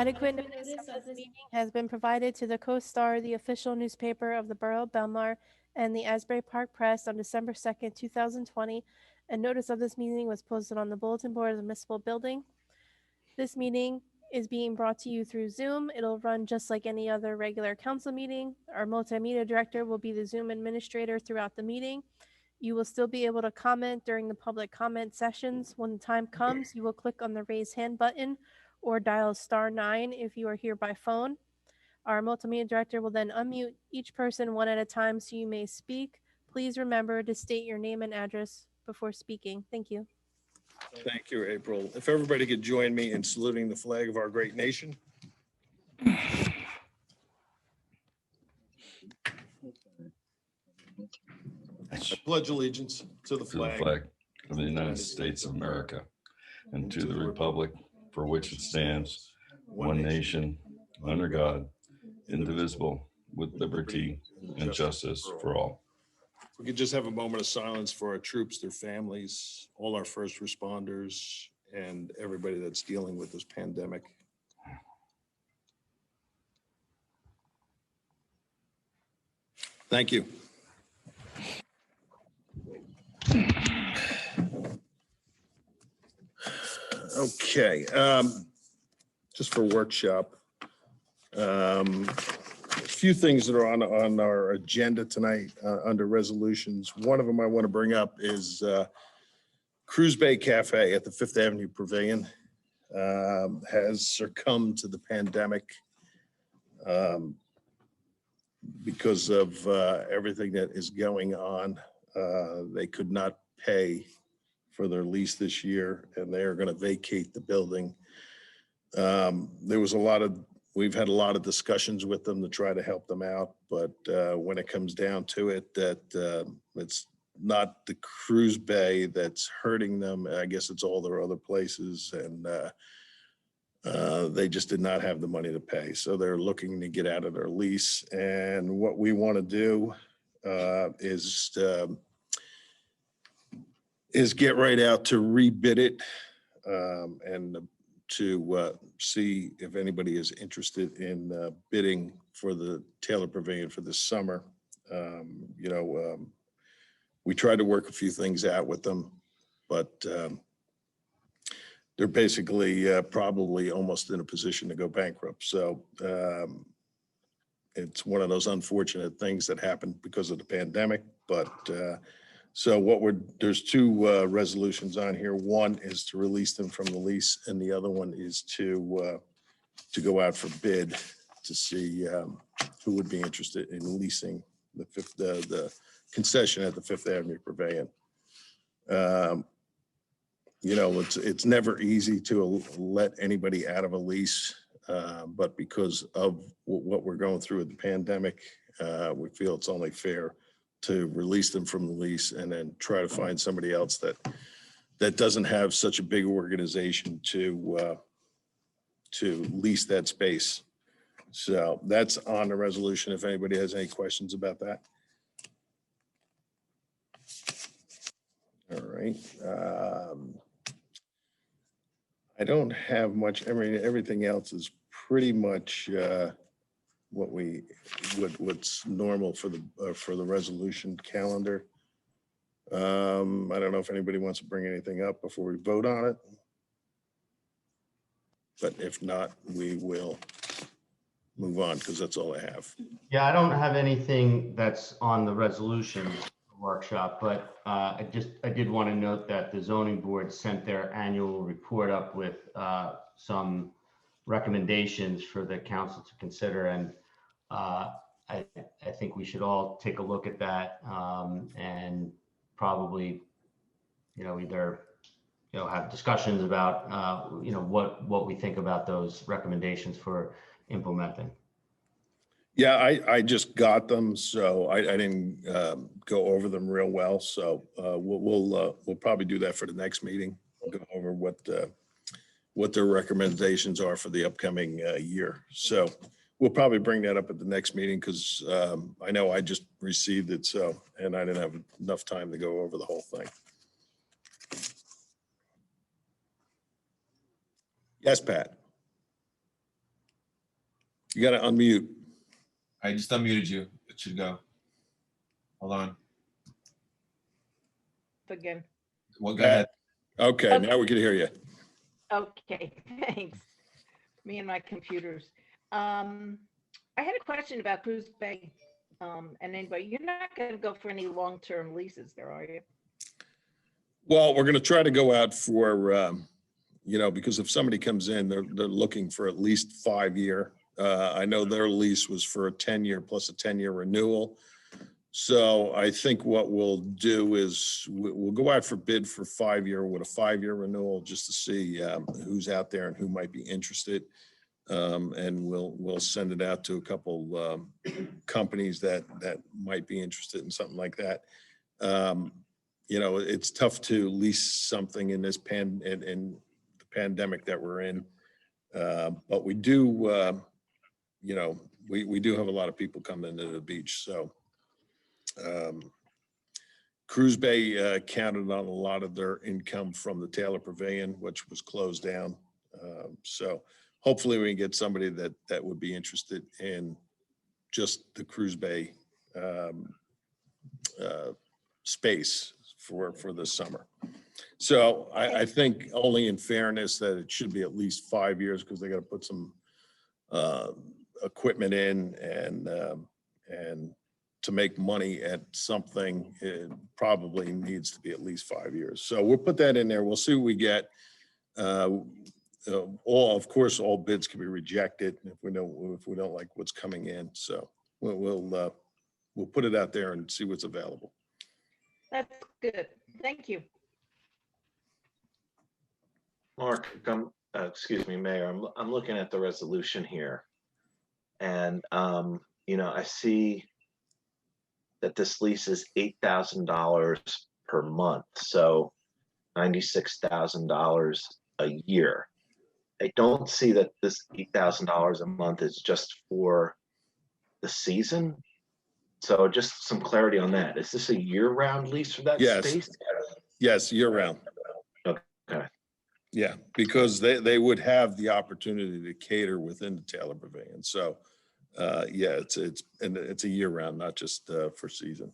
Adequate notice of this meeting has been provided to the Co-Star, the official newspaper of the Borough of Belmar, and the Asbury Park Press on December 2nd, 2020. A notice of this meeting was posted on the bulletin board of the municipal building. This meeting is being brought to you through Zoom. It'll run just like any other regular council meeting. Our multimedia director will be the Zoom administrator throughout the meeting. You will still be able to comment during the public comment sessions. When the time comes, you will click on the raise hand button or dial *9 if you are here by phone. Our multimedia director will then unmute each person one at a time so you may speak. Please remember to state your name and address before speaking. Thank you. Thank you, April. If everybody could join me in saluting the flag of our great nation. I pledge allegiance to the flag of the United States of America and to the republic for which it stands, one nation, under God, indivisible, with liberty and justice for all. We could just have a moment of silence for our troops, their families, all our first responders, and everybody that's dealing with this pandemic. Thank you. Okay, just for workshop, a few things that are on our agenda tonight under resolutions. One of them I want to bring up is Cruise Bay Cafe at the Fifth Avenue Pavilion has succumbed to the pandemic because of everything that is going on. They could not pay for their lease this year, and they are going to vacate the building. We've had a lot of discussions with them to try to help them out, but when it comes down to it, that it's not the Cruise Bay that's hurting them. I guess it's all their other places, and they just did not have the money to pay. So they're looking to get out of their lease. And what we want to do is get right out to rebid it and to see if anybody is interested in bidding for the Taylor Pavilion for this summer. We tried to work a few things out with them, but they're basically probably almost in a position to go bankrupt. So it's one of those unfortunate things that happened because of the pandemic, but so there's two resolutions on here. One is to release them from the lease, and the other one is to go out for bid to see who would be interested in leasing the concession at the Fifth Avenue Pavilion. It's never easy to let anybody out of a lease, but because of what we're going through with the pandemic, we feel it's only fair to release them from the lease and then try to find somebody else that doesn't have such a big organization to lease that space. So that's on the resolution. If anybody has any questions about that. All right. I don't have much. I mean, everything else is pretty much what's normal for the resolution calendar. I don't know if anybody wants to bring anything up before we vote on it, but if not, we will move on because that's all I have. Yeah, I don't have anything that's on the resolution workshop, but I did want to note that the zoning board sent their annual report up with some recommendations for the council to consider, and I think we should all take a look at that and probably, either have discussions about what we think about those recommendations for implementing. Yeah, I just got them, so I didn't go over them real well. So we'll probably do that for the next meeting. We'll go over what their recommendations are for the upcoming year. So we'll probably bring that up at the next meeting because I know I just received it, and I didn't have enough time to go over the whole thing. Yes, Pat. You got to unmute. I just unmuted you. It should go. Hold on. Again. Well, go ahead. Okay, now we can hear you. Okay, thanks. Me and my computers. I had a question about Cruise Bay. And anybody, you're not going to go for any long-term leases there, are you? Well, we're going to try to go out for, because if somebody comes in, they're looking for at least 5-year. I know their lease was for a 10-year plus a 10-year renewal. So I think what we'll do is we'll go out for bid for 5-year with a 5-year renewal just to see who's out there and who might be interested. And we'll send it out to a couple companies that might be interested in something like that. It's tough to lease something in this in the pandemic that we're in, but we do, we do have a lot of people coming into the beach. So Cruise Bay counted on a lot of their income from the Taylor Pavilion, which was closed down. So hopefully we can get somebody that would be interested in just the Cruise Bay space for this summer. So I think only in fairness that it should be at least 5 years because they got to put some equipment in and to make money at something, it probably needs to be at least 5 years. So we'll put that in there. We'll see what we get. Of course, all bids can be rejected if we don't like what's coming in. So we'll put it out there and see what's available. That's good. Thank you. Mark, excuse me, Mayor, I'm looking at the resolution here. And, I see that this lease is $8,000 per month. So $96,000 a year. I don't see that this $8,000 a month is just for the season. So just some clarity on that. Is this a year-round lease for that space? Yes, year-round. Okay. Yeah, because they would have the opportunity to cater within the Taylor Pavilion. So, it's a year-round, not just for season.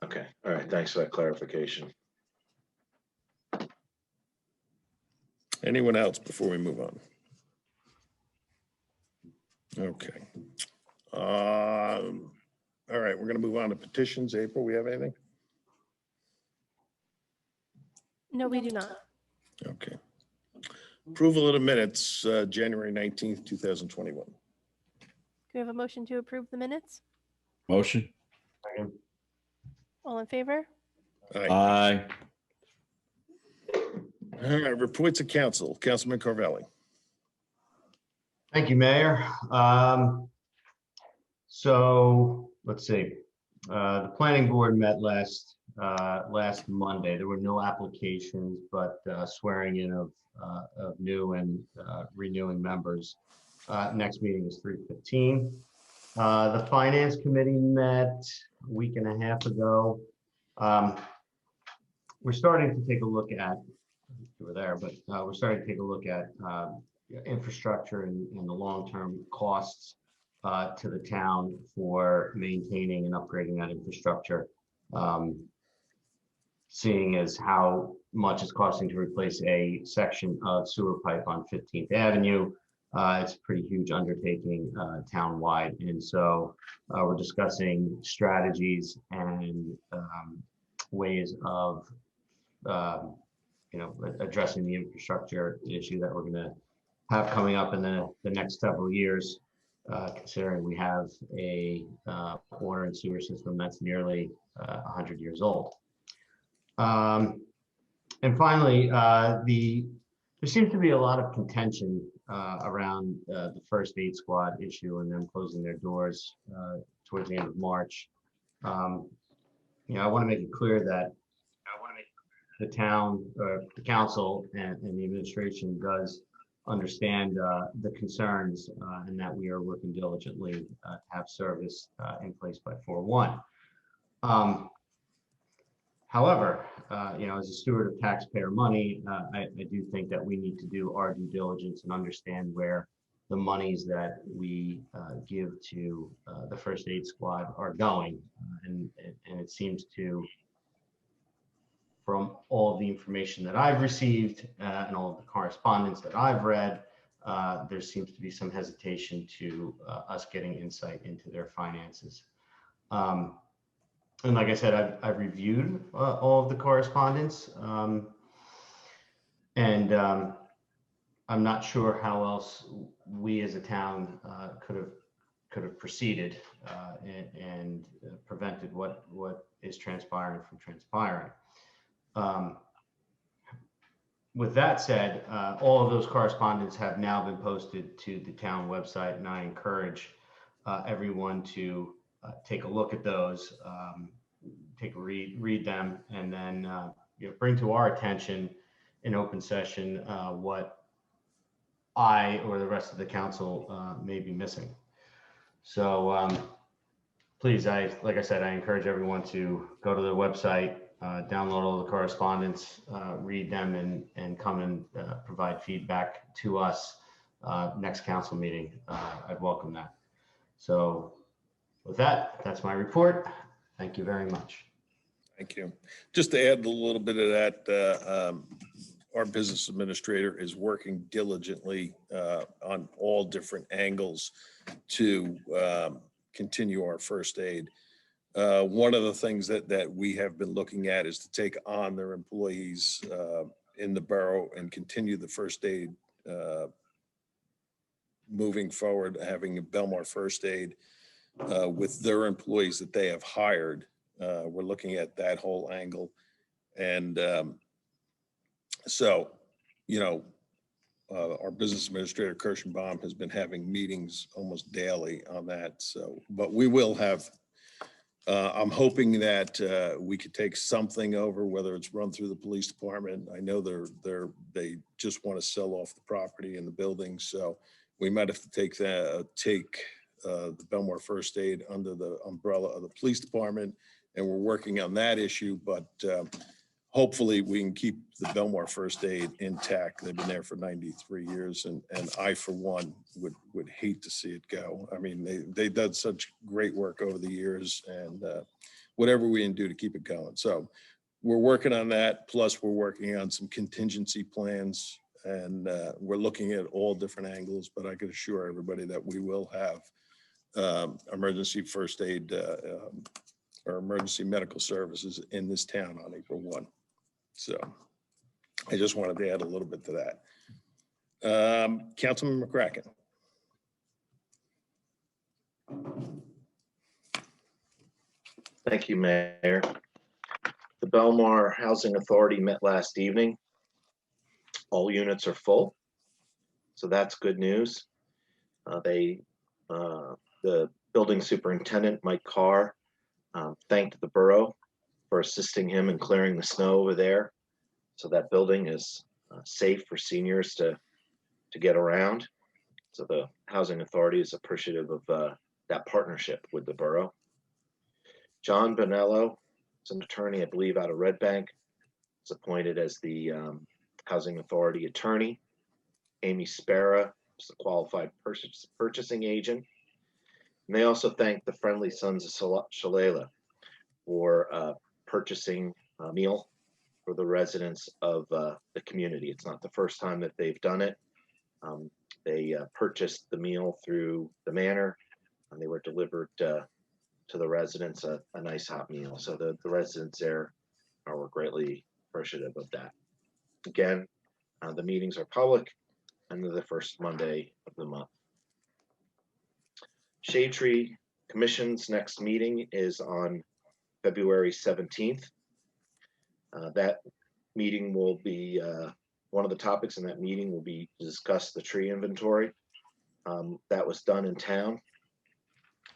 Okay. All right. Thanks for that clarification. Anyone else before we move on? Okay. All right, we're going to move on to petitions. April, we have anything? No, we do not. Okay. Approval of the minutes, January 19th, 2021. Do we have a motion to approve the minutes? Motion. All in favor? All right. Aye. All right, reports of council. Councilman Carvelli. Thank you, Mayor. So let's see. The planning board met last Monday. There were no applications, but swearing in of new and renewing members. Next meeting is 3:15. The finance committee met a week and a half ago. We're starting to take a look at, you were there, but we're starting to take a look at infrastructure and the long-term costs to the town for maintaining and upgrading that infrastructure. Seeing as how much it's costing to replace a section of sewer pipe on 15th Avenue. It's a pretty huge undertaking town-wide. And so we're discussing strategies and ways of addressing the infrastructure issue that we're going to have coming up in the next several years, considering we have a water and sewer system that's nearly 100 years old. And finally, there seems to be a lot of contention around the first aid squad issue and them closing their doors towards the end of March. I want to make it clear that the town, the council, and the administration does understand the concerns and that we are working diligently to have service in place by 4/1. However, as a steward of taxpayer money, I do think that we need to do our due diligence and understand where the monies that we give to the first aid squad are going. And it seems to, from all of the information that I've received and all of the correspondence that I've read, there seems to be some hesitation to us getting insight into their finances. And like I said, I've reviewed all of the correspondence, and I'm not sure how else we as a town could have proceeded and prevented what is transpiring from transpiring. With that said, all of those correspondence have now been posted to the town website, and I encourage everyone to take a look at those, take a read them, and then bring to our attention in open session what I or the rest of the council may be missing. So please, like I said, I encourage everyone to go to the website, download all the correspondence, read them, and come and provide feedback to us next council meeting. I'd welcome that. So with that, that's my report. Thank you very much. Thank you. Just to add a little bit of that, our business administrator is working diligently on all different angles to continue our first aid. One of the things that we have been looking at is to take on their employees in the borough and continue the first aid moving forward, having a Belmar first aid with their employees that they have hired. We're looking at that whole angle. And so, our business administrator, Kirschenbaum, has been having meetings almost daily on that. So, but we will have, I'm hoping that we could take something over, whether it's run through the police department. I know they just want to sell off the property and the building. So we might have to take the Belmar first aid under the umbrella of the police department. And we're working on that issue, but hopefully we can keep the Belmar first aid intact. They've been there for 93 years, and I, for one, would hate to see it go. I mean, they've done such great work over the years, and whatever we can do to keep it going. So we're working on that. Plus, we're working on some contingency plans, and we're looking at all different angles. But I can assure everybody that we will have emergency first aid or emergency medical services in this town on April 1. So I just wanted to add a little bit to that. Councilman McCracken. Thank you, Mayor. The Belmar Housing Authority met last evening. All units are full, so that's good news. The building superintendent, Mike Carr, thanked the borough for assisting him in clearing the snow over there. So that building is safe for seniors to get around. So the Housing Authority is appreciative of that partnership with the borough. John Bonello is an attorney, I believe, out of Red Bank. Is appointed as the Housing Authority attorney. Amy Spera is the qualified purchasing agent. And they also thank the Friendly Sons of Shalala for purchasing a meal for the residents of the community. It's not the first time that they've done it. They purchased the meal through the manor, and they were delivered to the residents a nice hot meal. So the residents there were greatly appreciative of that. Again, the meetings are public and they're the first Monday of the month. Shade Tree Commission's next meeting is on February 17th. That meeting will be, one of the topics in that meeting will be to discuss the tree inventory. That was done in town.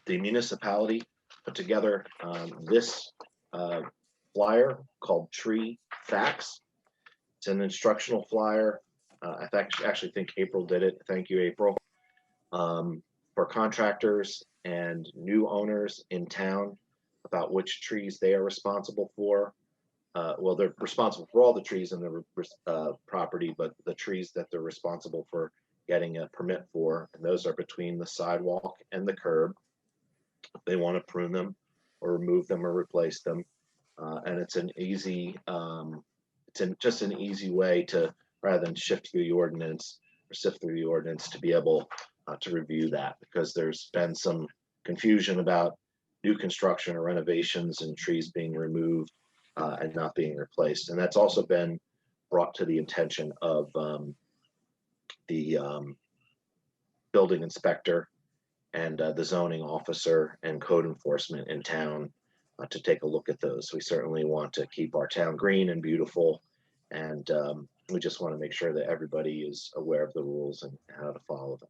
The municipality put together this flyer called Tree Facts. It's an instructional flyer. I actually think April did it. Thank you, April. For contractors and new owners in town about which trees they are responsible for. Well, they're responsible for all the trees in the property, but the trees that they're responsible for getting a permit for, and those are between the sidewalk and the curb. If they want to prune them or remove them or replace them. And it's an easy, just an easy way to, rather than shift through the ordinance or sift through the ordinance, to be able to review that, because there's been some confusion about new construction or renovations and trees being removed and not being replaced. And that's also been brought to the attention of the building inspector and the zoning officer and code enforcement in town to take a look at those. We certainly want to keep our town green and beautiful, and we just want to make sure that everybody is aware of the rules and how to follow them.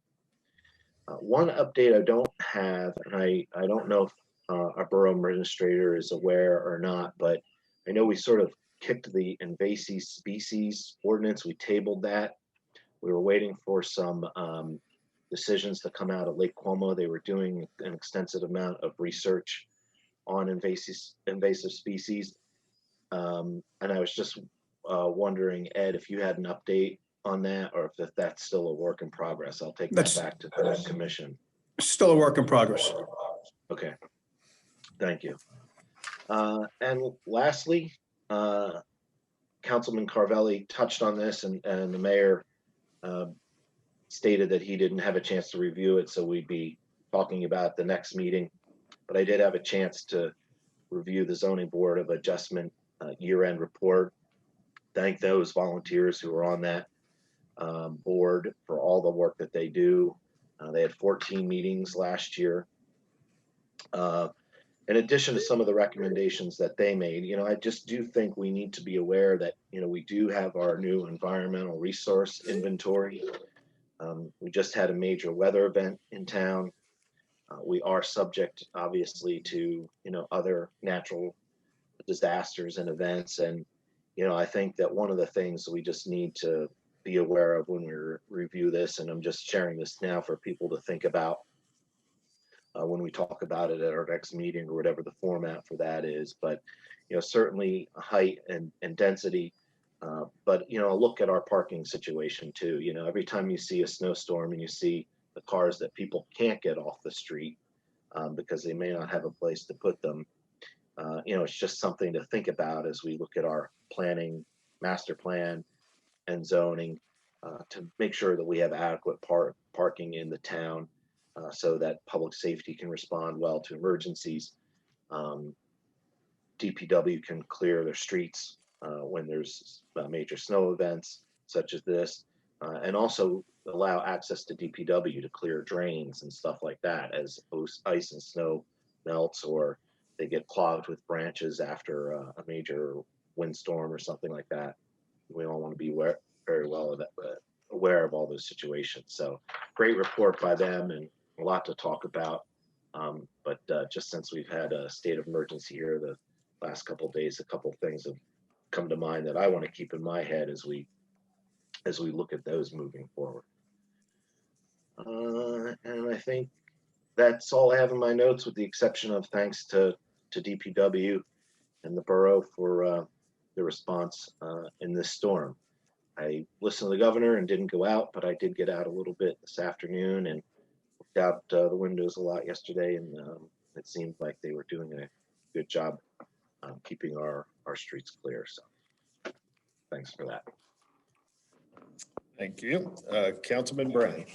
One update I don't have, and I don't know if our borough administrator is aware or not, but I know we sort of kicked the invasive species ordinance. We tabled that. We were waiting for some decisions to come out of Lake Como. They were doing an extensive amount of research on invasive species. And I was just wondering, Ed, if you had an update on that, or if that's still a work in progress. I'll take that back to the commission. Still a work in progress. Okay, thank you. And lastly, Councilman Carvelli touched on this, and the mayor stated that he didn't have a chance to review it, so we'd be talking about the next meeting. But I did have a chance to review the Zoning Board of Adjustment year-end report. Thank those volunteers who were on that board for all the work that they do. They had 14 meetings last year. In addition to some of the recommendations that they made, I just do think we need to be aware that, we do have our new environmental resource inventory. We just had a major weather event in town. We are subject, obviously, to, other natural disasters and events. And, I think that one of the things we just need to be aware of when we review this, and I'm just sharing this now for people to think about when we talk about it at our next meeting or whatever the format for that is. But, certainly height and density, but, look at our parking situation too. Every time you see a snowstorm and you see the cars that people can't get off the street because they may not have a place to put them, it's just something to think about as we look at our planning, master plan, and zoning to make sure that we have adequate parking in the town so that public safety can respond well to emergencies. DPW can clear their streets when there's major snow events such as this, and also allow access to DPW to clear drains and stuff like that as ice and snow melts, or they get clogged with branches after a major windstorm or something like that. We all want to be very well aware of all those situations. So great report by them and a lot to talk about. But just since we've had a state of emergency here the last couple of days, a couple of things have come to mind that I want to keep in my head as we look at those moving forward. And I think that's all I have in my notes, with the exception of thanks to DPW and the borough for the response in this storm. I listened to the governor and didn't go out, but I did get out a little bit this afternoon and looked out the windows a lot yesterday, and it seemed like they were doing a good job keeping our streets clear. So thanks for that. Thank you. Councilman Brown.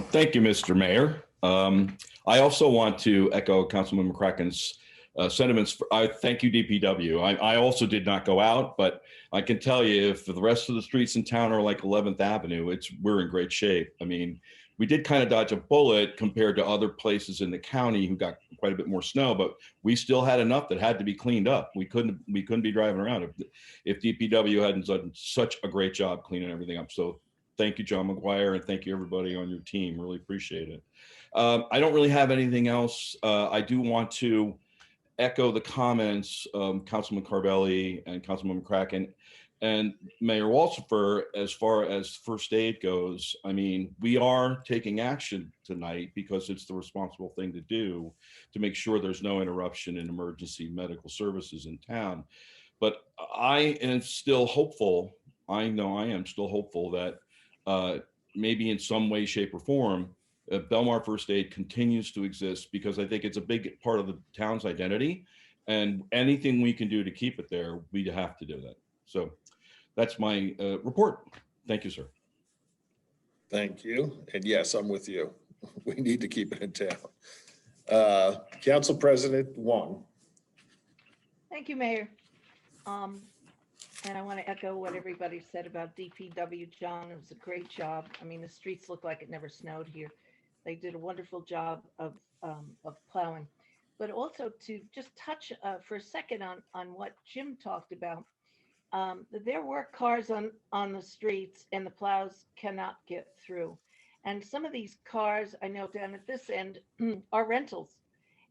Thank you, Mr. Mayor. I also want to echo Councilman McCracken's sentiments. I thank you, DPW. I also did not go out, but I can tell you, if the rest of the streets in town are like 11th Avenue, we're in great shape. I mean, we did kind of dodge a bullet compared to other places in the county who got quite a bit more snow, but we still had enough that had to be cleaned up. We couldn't be driving around if DPW hadn't done such a great job cleaning everything up. So thank you, John McGuire, and thank you everybody on your team. Really appreciate it. I don't really have anything else. I do want to echo the comments of Councilman Carvelli and Councilman McCracken and Mayor Walsifer as far as first aid goes. I mean, we are taking action tonight because it's the responsible thing to do to make sure there's no interruption in emergency medical services in town. But I am still hopeful. I know I am still hopeful that maybe in some way, shape, or form, Belmar First Aid continues to exist, because I think it's a big part of the town's identity, and anything we can do to keep it there, we have to do that. So that's my report. Thank you, sir. Thank you. And yes, I'm with you. We need to keep it in town. Council President Wong. Thank you, Mayor. And I want to echo what everybody said about DPW, John. It was a great job. I mean, the streets look like it never snowed here. They did a wonderful job of plowing. But also to just touch for a second on what Jim talked about. There were cars on the streets and the plows cannot get through. And some of these cars, I know down at this end, are rentals.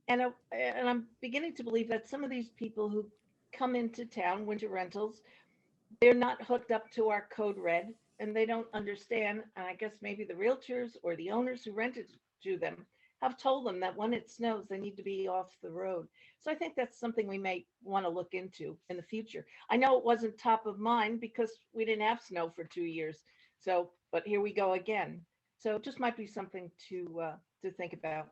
And I'm beginning to believe that some of these people who come into town, winter rentals, they're not hooked up to our code red and they don't understand. And I guess maybe the realtors or the owners who rented to them have told them that when it snows, they need to be off the road. So I think that's something we may want to look into in the future. I know it wasn't top of mind because we didn't have snow for 2 years. So, but here we go again. So it just might be something to think about.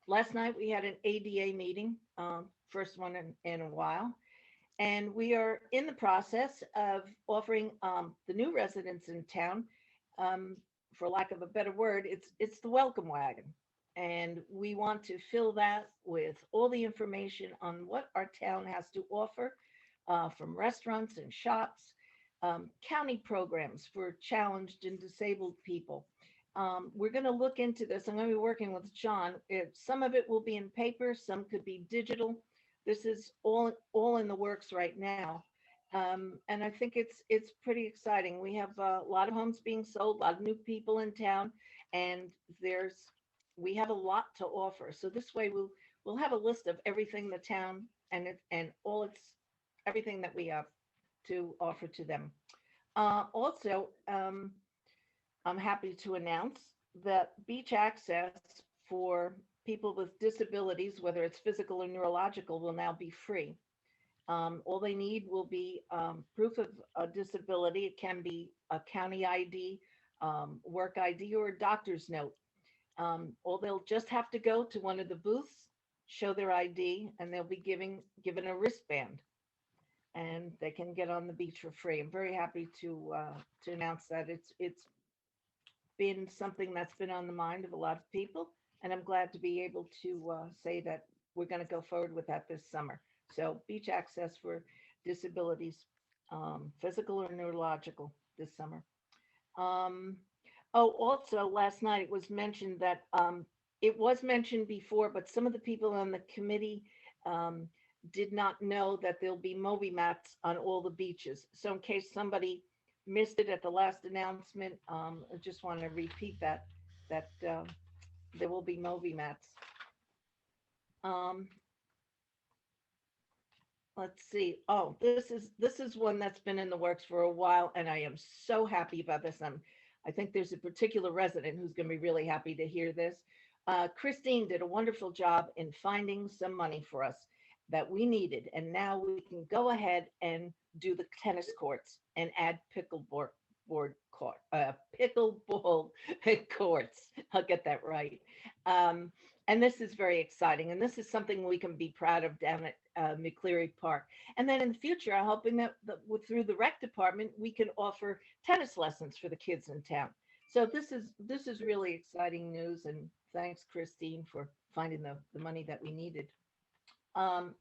Last night we had an ADA meeting, first one in a while, and we are in the process of offering the new residents in town, um, for lack of a better word, it's the welcome wagon, and we want to fill that with all the information on what our town has to offer, from restaurants and shops, county programs for challenged and disabled people. We're going to look into this. I'm going to be working with John. Some of it will be in paper, some could be digital. This is all in the works right now, and I think it's pretty exciting. We have a lot of homes being sold, a lot of new people in town, and there's we have a lot to offer. So this way we'll have a list of everything the town and all its everything that we have to offer to them. Also, I'm happy to announce that beach access for people with disabilities, whether it's physical or neurological, will now be free. All they need will be proof of a disability. It can be a county ID, work ID, or a doctor's note. Or they'll just have to go to one of the booths, show their ID, and they'll be given a wristband, and they can get on the beach for free. I'm very happy to announce that it's been something that's been on the mind of a lot of people, and I'm glad to be able to say that we're going to go forward with that this summer. So beach access for disabilities, physical or neurological, this summer. Um, oh, also last night it was mentioned that it was mentioned before, but some of the people on the committee um, did not know that there'll be Moby mats on all the beaches. So in case somebody missed it at the last announcement, I just want to repeat that there will be Moby mats. Um, let's see. Oh, this is one that's been in the works for a while, and I am so happy about this. I think there's a particular resident who's going to be really happy to hear this. Christine did a wonderful job in finding some money for us that we needed, and now we can go ahead and do the tennis courts and add pickleball courts. I'll get that right. Um, and this is very exciting, and this is something we can be proud of down at McCleary Park. And then in the future, I'm hoping that through the rec department, we can offer tennis lessons for the kids in town. So this is really exciting news, and thanks, Christine, for finding the money that we needed. Um,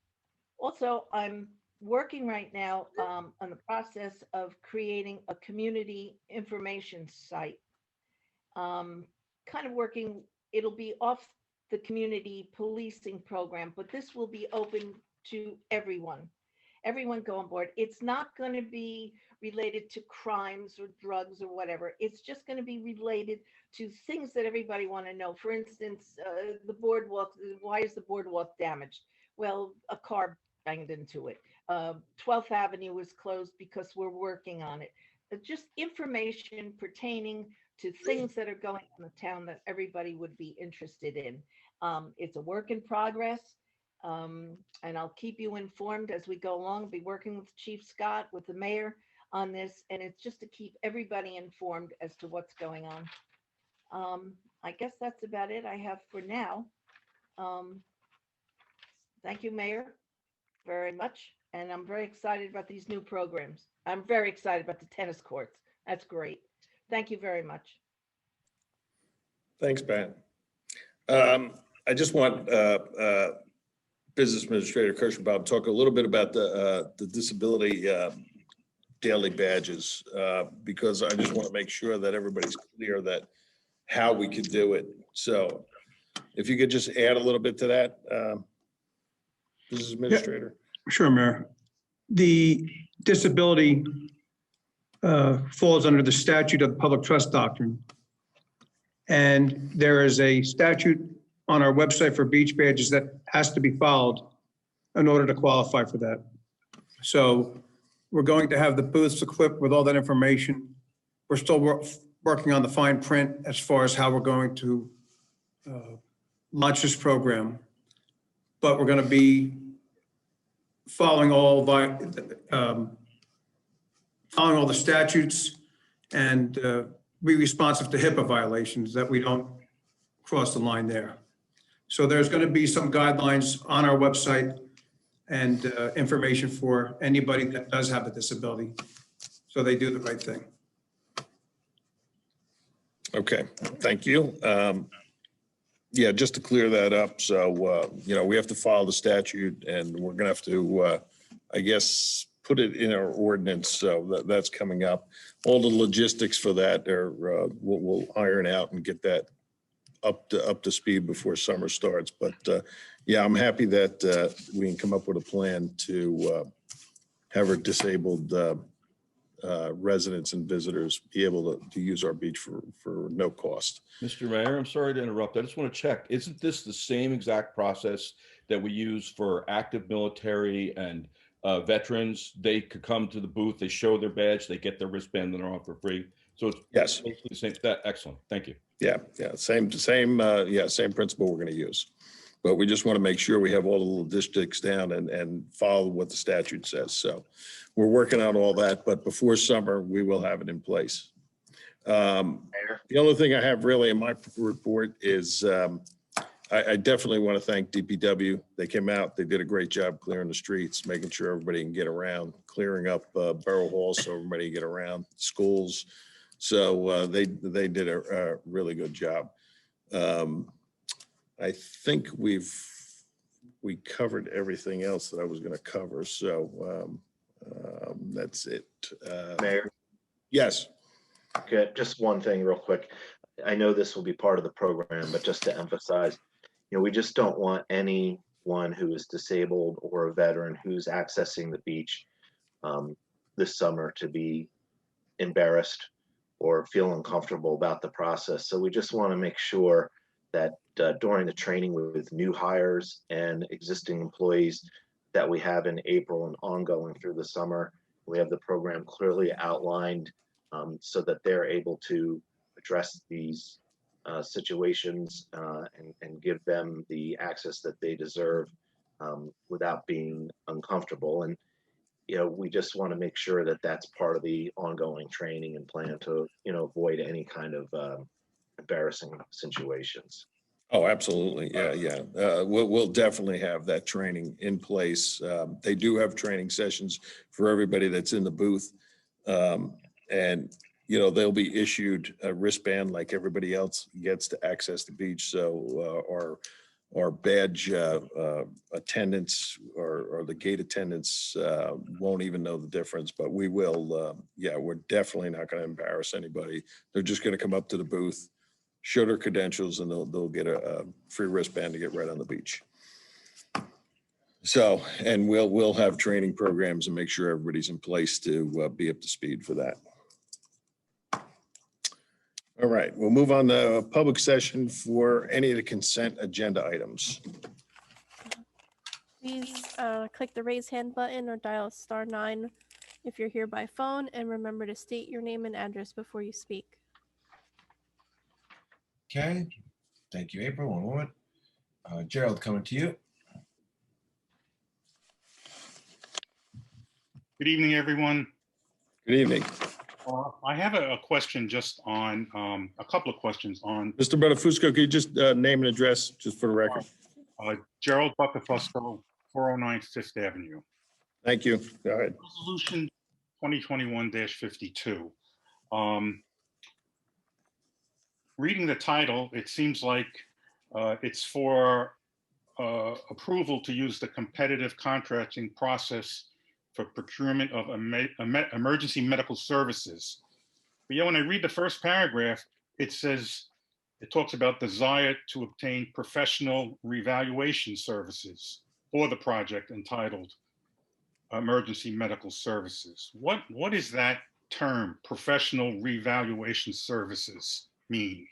Also, I'm working right now on the process of creating a community information site, um, kind of working, it'll be off the community policing program, but this will be open to everyone. Everyone go on board. It's not going to be related to crimes or drugs or whatever. It's just going to be related to things that everybody want to know. For instance, the boardwalk. Why is the boardwalk damaged? Well, a car banged into it. 12th Avenue was closed because we're working on it. Just information pertaining to things that are going on in the town that everybody would be interested in. It's a work in progress, and I'll keep you informed as we go along. I'll be working with Chief Scott, with the mayor, on this, and it's just to keep everybody informed as to what's going on. I guess that's about it I have for now. Um, thank you, Mayor, very much. And I'm very excited about these new programs. I'm very excited about the tennis courts. That's great. Thank you very much. Thanks, Pat. I just want Business Administrator Kirschenbaum to talk a little bit about the disability daily badges, because I just want to make sure that everybody's clear that how we could do it. So if you could just add a little bit to that, Business Administrator. Sure, Mayor. The disability falls under the statute of the public trust doctrine. And there is a statute on our website for beach badges that has to be followed in order to qualify for that. So we're going to have the booths equipped with all that information. We're still working on the fine print as far as how we're going to launch this program. But we're going to be following all the statutes and be responsive to HIPAA violations, that we don't cross the line there. So there's going to be some guidelines on our website and information for anybody that does have a disability, so they do the right thing. Okay, thank you. Yeah, just to clear that up. So, we have to follow the statute, and we're gonna have to, I guess, put it in our ordinance. So that's coming up. All the logistics for that are, we'll iron out and get that up to speed before summer starts. But yeah, I'm happy that we can come up with a plan to have our disabled residents and visitors be able to use our beach for no cost. Mr. Mayor, I'm sorry to interrupt. I just want to check. Isn't this the same exact process that we use for active military and veterans? They could come to the booth, they show their badge, they get their wristband, and they're on for free. So it's Yes. basically the same. That excellent. Thank you. Yeah, same principle we're going to use. But we just want to make sure we have all the logistics down and follow what the statute says. So we're working on all that, but before summer, we will have it in place. The only thing I have really in my report is I definitely want to thank DPW. They came out, they did a great job clearing the streets, making sure everybody can get around, clearing up Borough Hall so everybody can get around, schools. So they did a really good job. I think we covered everything else that I was going to cover. So that's it. Mayor, Yes. okay, just one thing real quick. I know this will be part of the program, but just to emphasize, we just don't want anyone who is disabled or a veteran who's accessing the beach this summer to be embarrassed or feel uncomfortable about the process. So we just want to make sure that during the training with new hires and existing employees that we have in April and ongoing through the summer, we have the program clearly outlined so that they're able to address these situations and give them the access that they deserve without being uncomfortable. And we just want to make sure that that's part of the ongoing training and plan to avoid any kind of embarrassing situations. Oh, absolutely. Yeah. We'll definitely have that training in place. They do have training sessions for everybody that's in the booth. And they'll be issued a wristband like everybody else gets to access the beach. So our badge attendants or the gate attendants won't even know the difference, but we will. We're definitely not going to embarrass anybody. They're just going to come up to the booth, show their credentials, and they'll get a free wristband to get right on the beach. So, and we'll have training programs and make sure everybody's in place to be up to speed for that. All right, we'll move on to public session for any of the consent agenda items. Please click the raise hand button or dial *9 if you're here by phone, and remember to state your name and address before you speak. Okay, thank you, April. One moment. Gerald, coming to you. Good evening, everyone. Good evening. I have a question just on, a couple of questions on Mr. Bonifusco, could you just name and address, just for the record? Gerald Buckafusco, 409 Fifth Avenue. Thank you. Go ahead. Resolution 2021-52. Reading the title, it seems like it's for approval to use the competitive contracting process for procurement of emergency medical services. But yeah, when I read the first paragraph, it says, it talks about desire to obtain professional revaluation services for the project entitled Emergency Medical Services. What is that term, professional revaluation services, mean?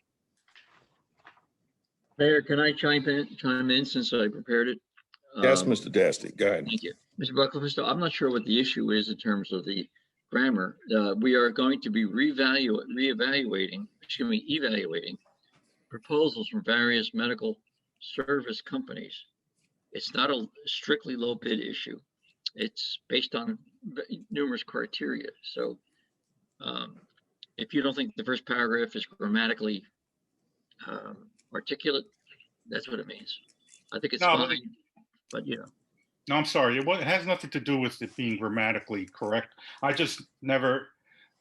Mayor, can I chime in since I prepared it? Yes, Mr. Dasty, go ahead. Thank you. Mr. Bucklefisto, I'm not sure what the issue is in terms of the grammar. We are going to be evaluating proposals from various medical service companies. It's not a strictly low bid issue. It's based on numerous criteria. So if you don't think the first paragraph is grammatically articulate, that's what it means. I think it's fine, but you know. No, I'm sorry. It has nothing to do with it being grammatically correct. I just never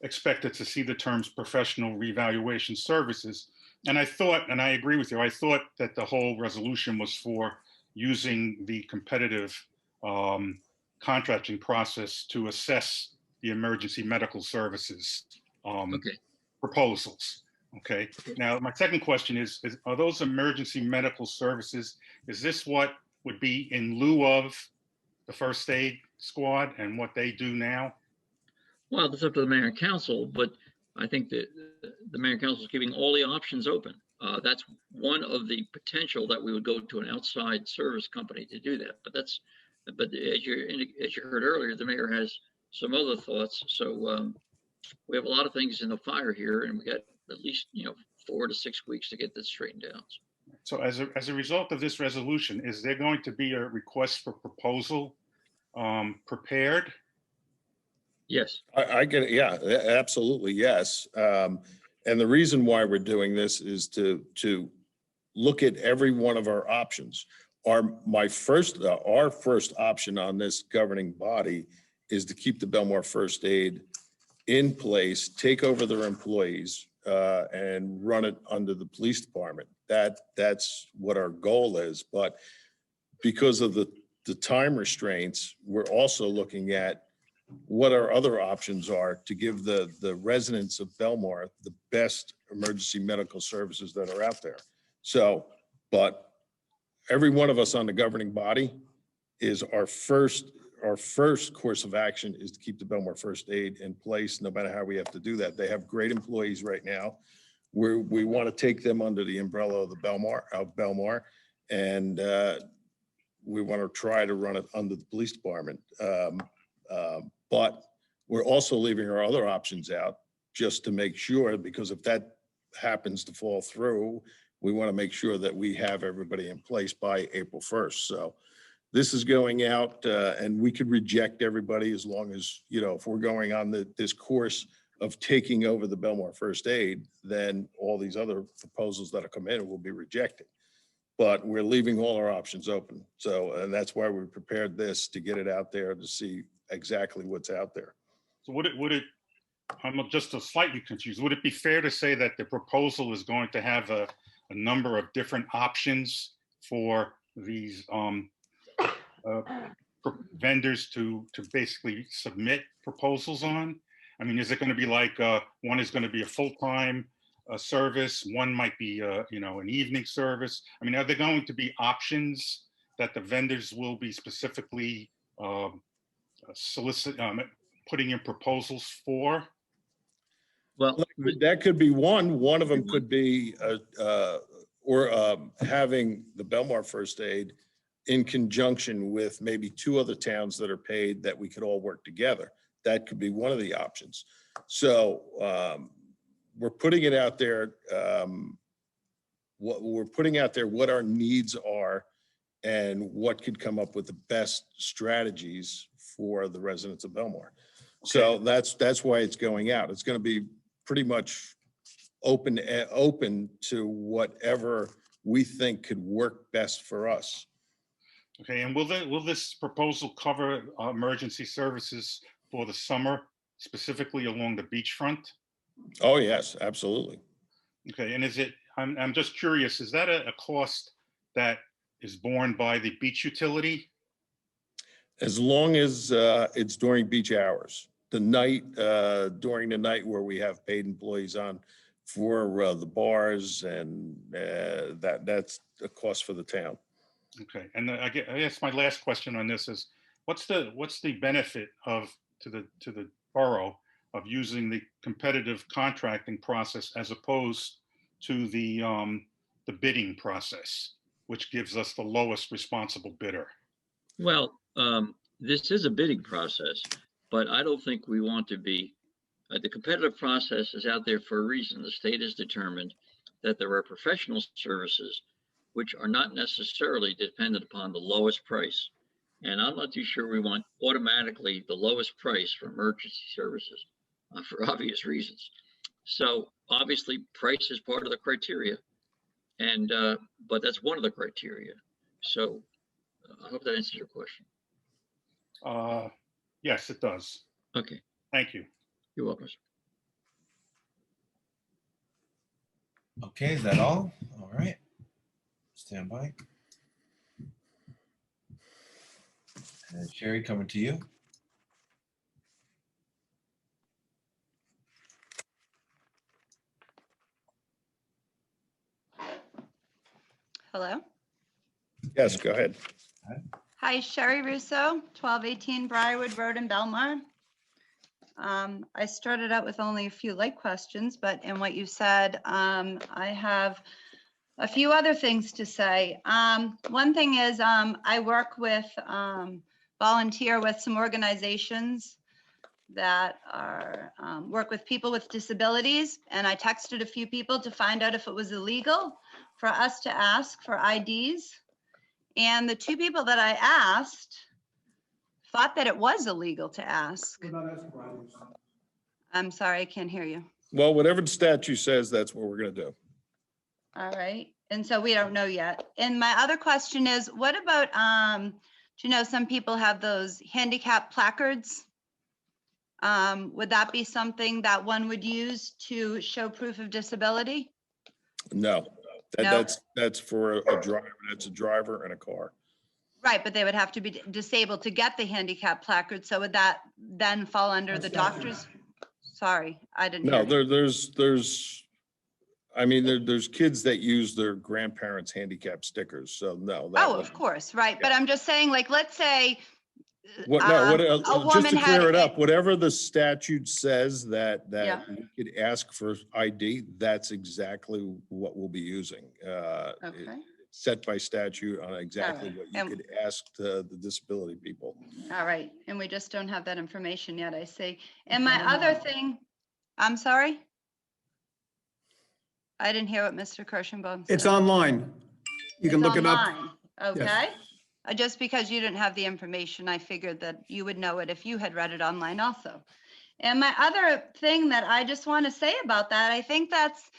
expected to see the terms professional revaluation services. And I thought, and I agree with you, I thought that the whole resolution was for using the competitive contracting process to assess the emergency medical services proposals. Okay. Now, my second question is, are those emergency medical services, is this what would be in lieu of the first aid squad and what they do now? Well, it's up to the mayor and council, but I think that the mayor and council is keeping all the options open. That's one of the potential that we would go to an outside service company to do that. But as you heard earlier, the mayor has some other thoughts. So we have a lot of things in the fire here, and we got at least 4 to 6 weeks to get this straightened out. So as a result of this resolution, is there going to be a request for proposal prepared? Yes. I get it. Yeah, absolutely. Yes. And the reason why we're doing this is to look at every one of our options. Our first option on this governing body is to keep the Belmar First Aid in place, take over their employees, and run it under the police department. That's what our goal is. But because of the time restraints, we're also looking at what our other options are to give the residents of Belmar the best emergency medical services that are out there. So, but every one of us on the governing body is our first course of action is to keep the Belmar First Aid in place, no matter how we have to do that. They have great employees right now. We want to take them under the umbrella of Belmar, and we want to try to run it under the police department. But we're also leaving our other options out just to make sure, because if that happens to fall through, we want to make sure that we have everybody in place by April 1st. So this is going out and we could reject everybody as long as, if we're going on this course of taking over the Belmar First Aid, then all these other proposals that have come in will be rejected. But we're leaving all our options open. So, and that's why we prepared this, to get it out there to see exactly what's out there. So I'm just slightly confused. Would it be fair to say that the proposal is going to have a number of different options for these vendors to basically submit proposals on? I mean, is it going to be like one is going to be a full-time service, one might be an evening service? I mean, are there going to be options that the vendors will be specifically putting in proposals for? Well, that could be one. One of them could be having the Belmar First Aid in conjunction with maybe 2 other towns that are paid, that we could all work together. That could be one of the options. So we're putting it out there. What our needs are and what could come up with the best strategies for the residents of Belmar. So that's why it's going out. It's going to be pretty much open to whatever we think could work best for us. Okay, and will this proposal cover emergency services for the summer, specifically along the beachfront? Oh, yes, absolutely. Okay, and I'm just curious, is that a cost that is borne by the beach utility? As long as it's during beach hours, during the night where we have paid employees on for the bars, and that's a cost for the town. Okay, and I guess my last question on this is, what's the benefit to the borough of using the competitive contracting process as opposed to the bidding process, which gives us the lowest responsible bidder? Well, this is a bidding process, but I don't think we want to be, the competitive process is out there for a reason. The state has determined that there are professional services which are not necessarily dependent upon the lowest price. And I'm not too sure we want automatically the lowest price for emergency services for obvious reasons. So obviously price is part of the criteria, and but that's one of the criteria. So I hope that answers your question. Yes, it does. Okay. Thank you. You're welcome. Okay, is that all? All right. Stand by. And Sherry, coming to you. Hello. Yes, go ahead. Hi, Sherry Russo, 1218 Briarwood Road in Belmar. I started out with only a few light questions, but in what you said, I have a few other things to say. One thing is I work with, volunteer with some organizations that are work with people with disabilities, and I texted a few people to find out if it was illegal for us to ask for IDs. And the two people that I asked thought that it was illegal to ask. I'm sorry, I can't hear you. Well, whatever the statute says, that's what we're going to do. All right. And so we don't know yet. And my other question is, what about, do you know, some people have those handicap placards? Would that be something that one would use to show proof of disability? No, No? that's for a driver. That's a driver and a car. Right, but they would have to be disabled to get the handicap placard. So would that then fall under the doctor's? Sorry, I didn't No, hear. there's kids that use their grandparents' handicap stickers. So no. Oh, of course, right. But I'm just saying, like, let's say Just woman to had clear it it- up, whatever the statute says that Yeah. you could ask for ID, that's exactly what we'll be using. Okay. Set by statute on exactly Alright. what you could ask the disability people. All right, and we just don't have that information yet, I see. And my other thing, I'm sorry? I didn't hear what Mr. Kirschenbaum said. It's online. You can It's look it up. online, okay? Just because you didn't have the information, I figured that you would know it if you had read it online also. And my other thing that I just want to say about that, I think that's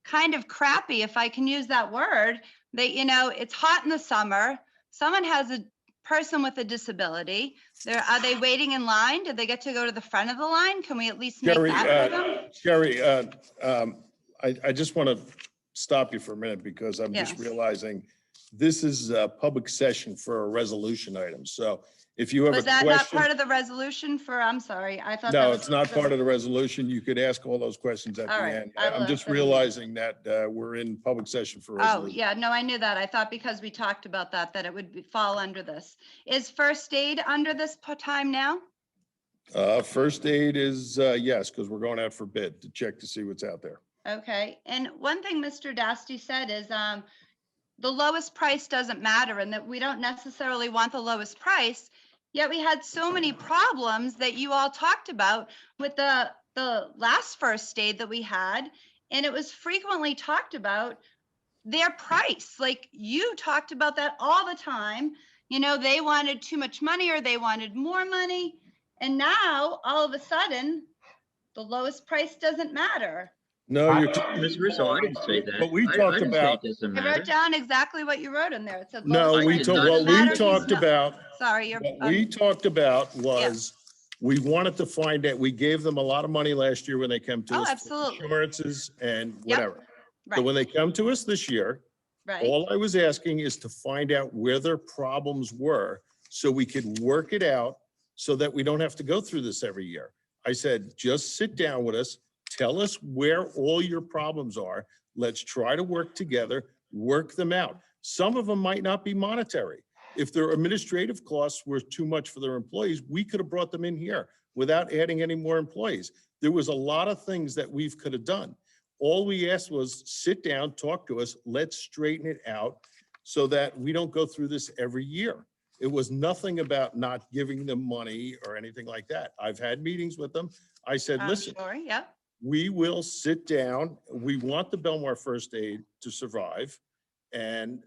kind of crappy, if I can use that word, that, you know, it's hot in the summer. Someone has a person with a disability. Are they waiting in line? Do they get to go to the front of the line? Can we at least make that for them? Sherry, I just want to stop you for a minute because I'm just Yes. realizing this is a public session for a resolution item. So if you have a Was that not question. part of the resolution for, I'm sorry, I thought. No, it's not part of the resolution. You could ask all those questions at All the right, end. I will I'm just ask them. realizing that we're in public session for Oh, resolution. yeah, no, I knew that. I thought because we talked about that, that it would fall under this. Is first aid under this time now? First aid is, yes, because we're going out for bid to check to see what's out there. Okay, and one thing Mr. Dasty said is the lowest price doesn't matter and that we don't necessarily want the lowest price. Yet we had so many problems that you all talked about with the last first aid that we had. And it was frequently talked about their price. Like you talked about that all the time. You know, they wanted too much money or they wanted more money. And now, all of a sudden, the lowest price doesn't matter. No, you're, Ms. Russo, I didn't say that. what we I talked didn't say about, it doesn't I matter. wrote down exactly what you wrote in there. It said no, lowest I we price did talked, not what doesn't we matter. talked No, about, sorry, you're, what we talked about was, we wanted to find out, we gave them a lot of money last year when they came to Oh, us for absolutely. insurances and whatever. So right, when they come to us this year, right. all I was asking is to find out where their problems were so we could work it out so that we don't have to go through this every year. I said, just sit down with us, tell us where all your problems are. Let's try to work together, work them out. Some of them might not be monetary. If their administrative costs were too much for their employees, we could have brought them in here without adding any more employees. There was a lot of things that we could have done. All we asked was sit down, talk to us, let's straighten it out so that we don't go through this every year. It was nothing about not giving them money or anything like that. I've had meetings with them. I said, I'm listen, sure, yeah. we will sit down. We want the Belmar First Aid to survive. And,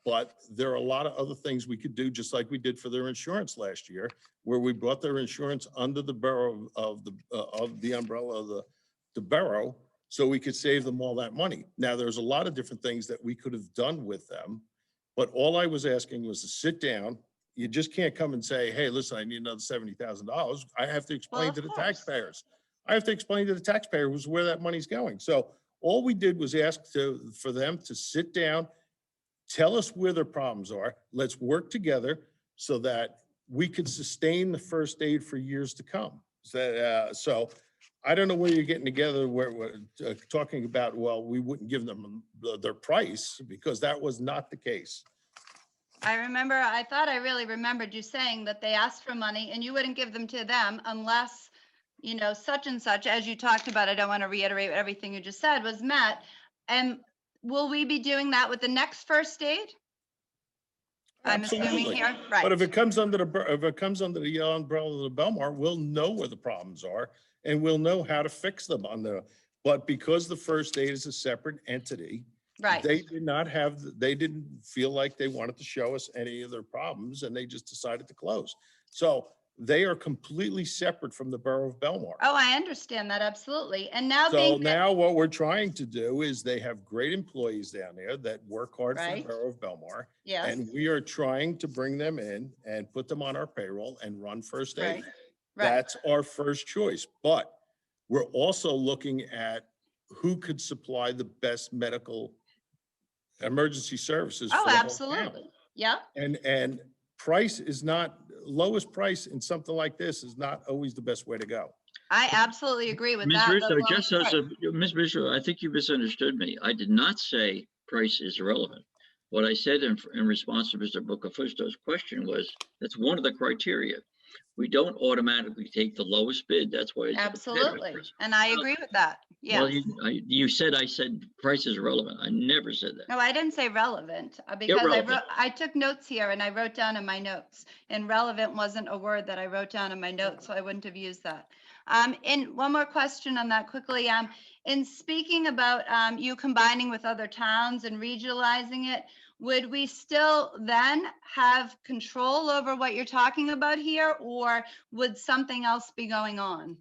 but there are a lot of other things we could do, just like we did for their insurance last year, where we brought their insurance under the borough of the umbrella of the borough, so we could save them all that money. Now, there's a lot of different things that we could have done with them, but all I was asking was to sit down. You just can't come and say, hey, listen, I need another $70,000. I have to explain Well, to of the course. taxpayers. I have to explain to the taxpayers where that money's going. So all we did was ask for them to sit down, tell us where their problems are. Let's work together so that we could sustain the first aid for years to come. So I don't know where you're getting together where we're talking about, well, we wouldn't give them their price, because that was not the case. I thought I really remembered you saying that they asked for money and you wouldn't give them to them unless, you know, such and such, as you talked about, I don't want to reiterate everything you just said, was met. And will we be doing that with the next first aid? I'm assuming Absolutely. here, But if right? it comes under the umbrella of the Belmar, we'll know where the problems are and we'll know how to fix them but because the first aid is a separate entity, Right. they didn't feel like they wanted to show us any of their problems, and they just decided to close. So they are completely separate from the borough of Belmar. Oh, I understand that, absolutely. And now So being, now what we're trying to do is they have great employees down there that work hard for the Right. borough of Belmar. yes, And we are trying to bring them in and put them on our payroll and run first aid. right, right. That's our first choice. But we're also looking at who could supply the best medical emergency services Oh, for the whole town. absolutely. Yeah, And price is not, lowest price in something like this is not always the best way to go. I absolutely agree with Ms. that. Russo, the just lowest as price. Ms. Russo, I think you misunderstood me. I did not say price is irrelevant. What I said in response to Mr. Bucafusto's question was, that's one of the criteria. We don't automatically take the lowest bid. That's why it's a competitive Absolutely. process. And I agree with that. Well, Yes. you said I said price is irrelevant. I never said that. No, I didn't say relevant because Irrelevant. I took notes here and I wrote down in my notes, and relevant wasn't a word that I wrote down in my notes, so I wouldn't have used that. And one more question on that quickly. In speaking about you combining with other towns and regionalizing it, would we still then have control over what you're talking about here, or would something else be going on?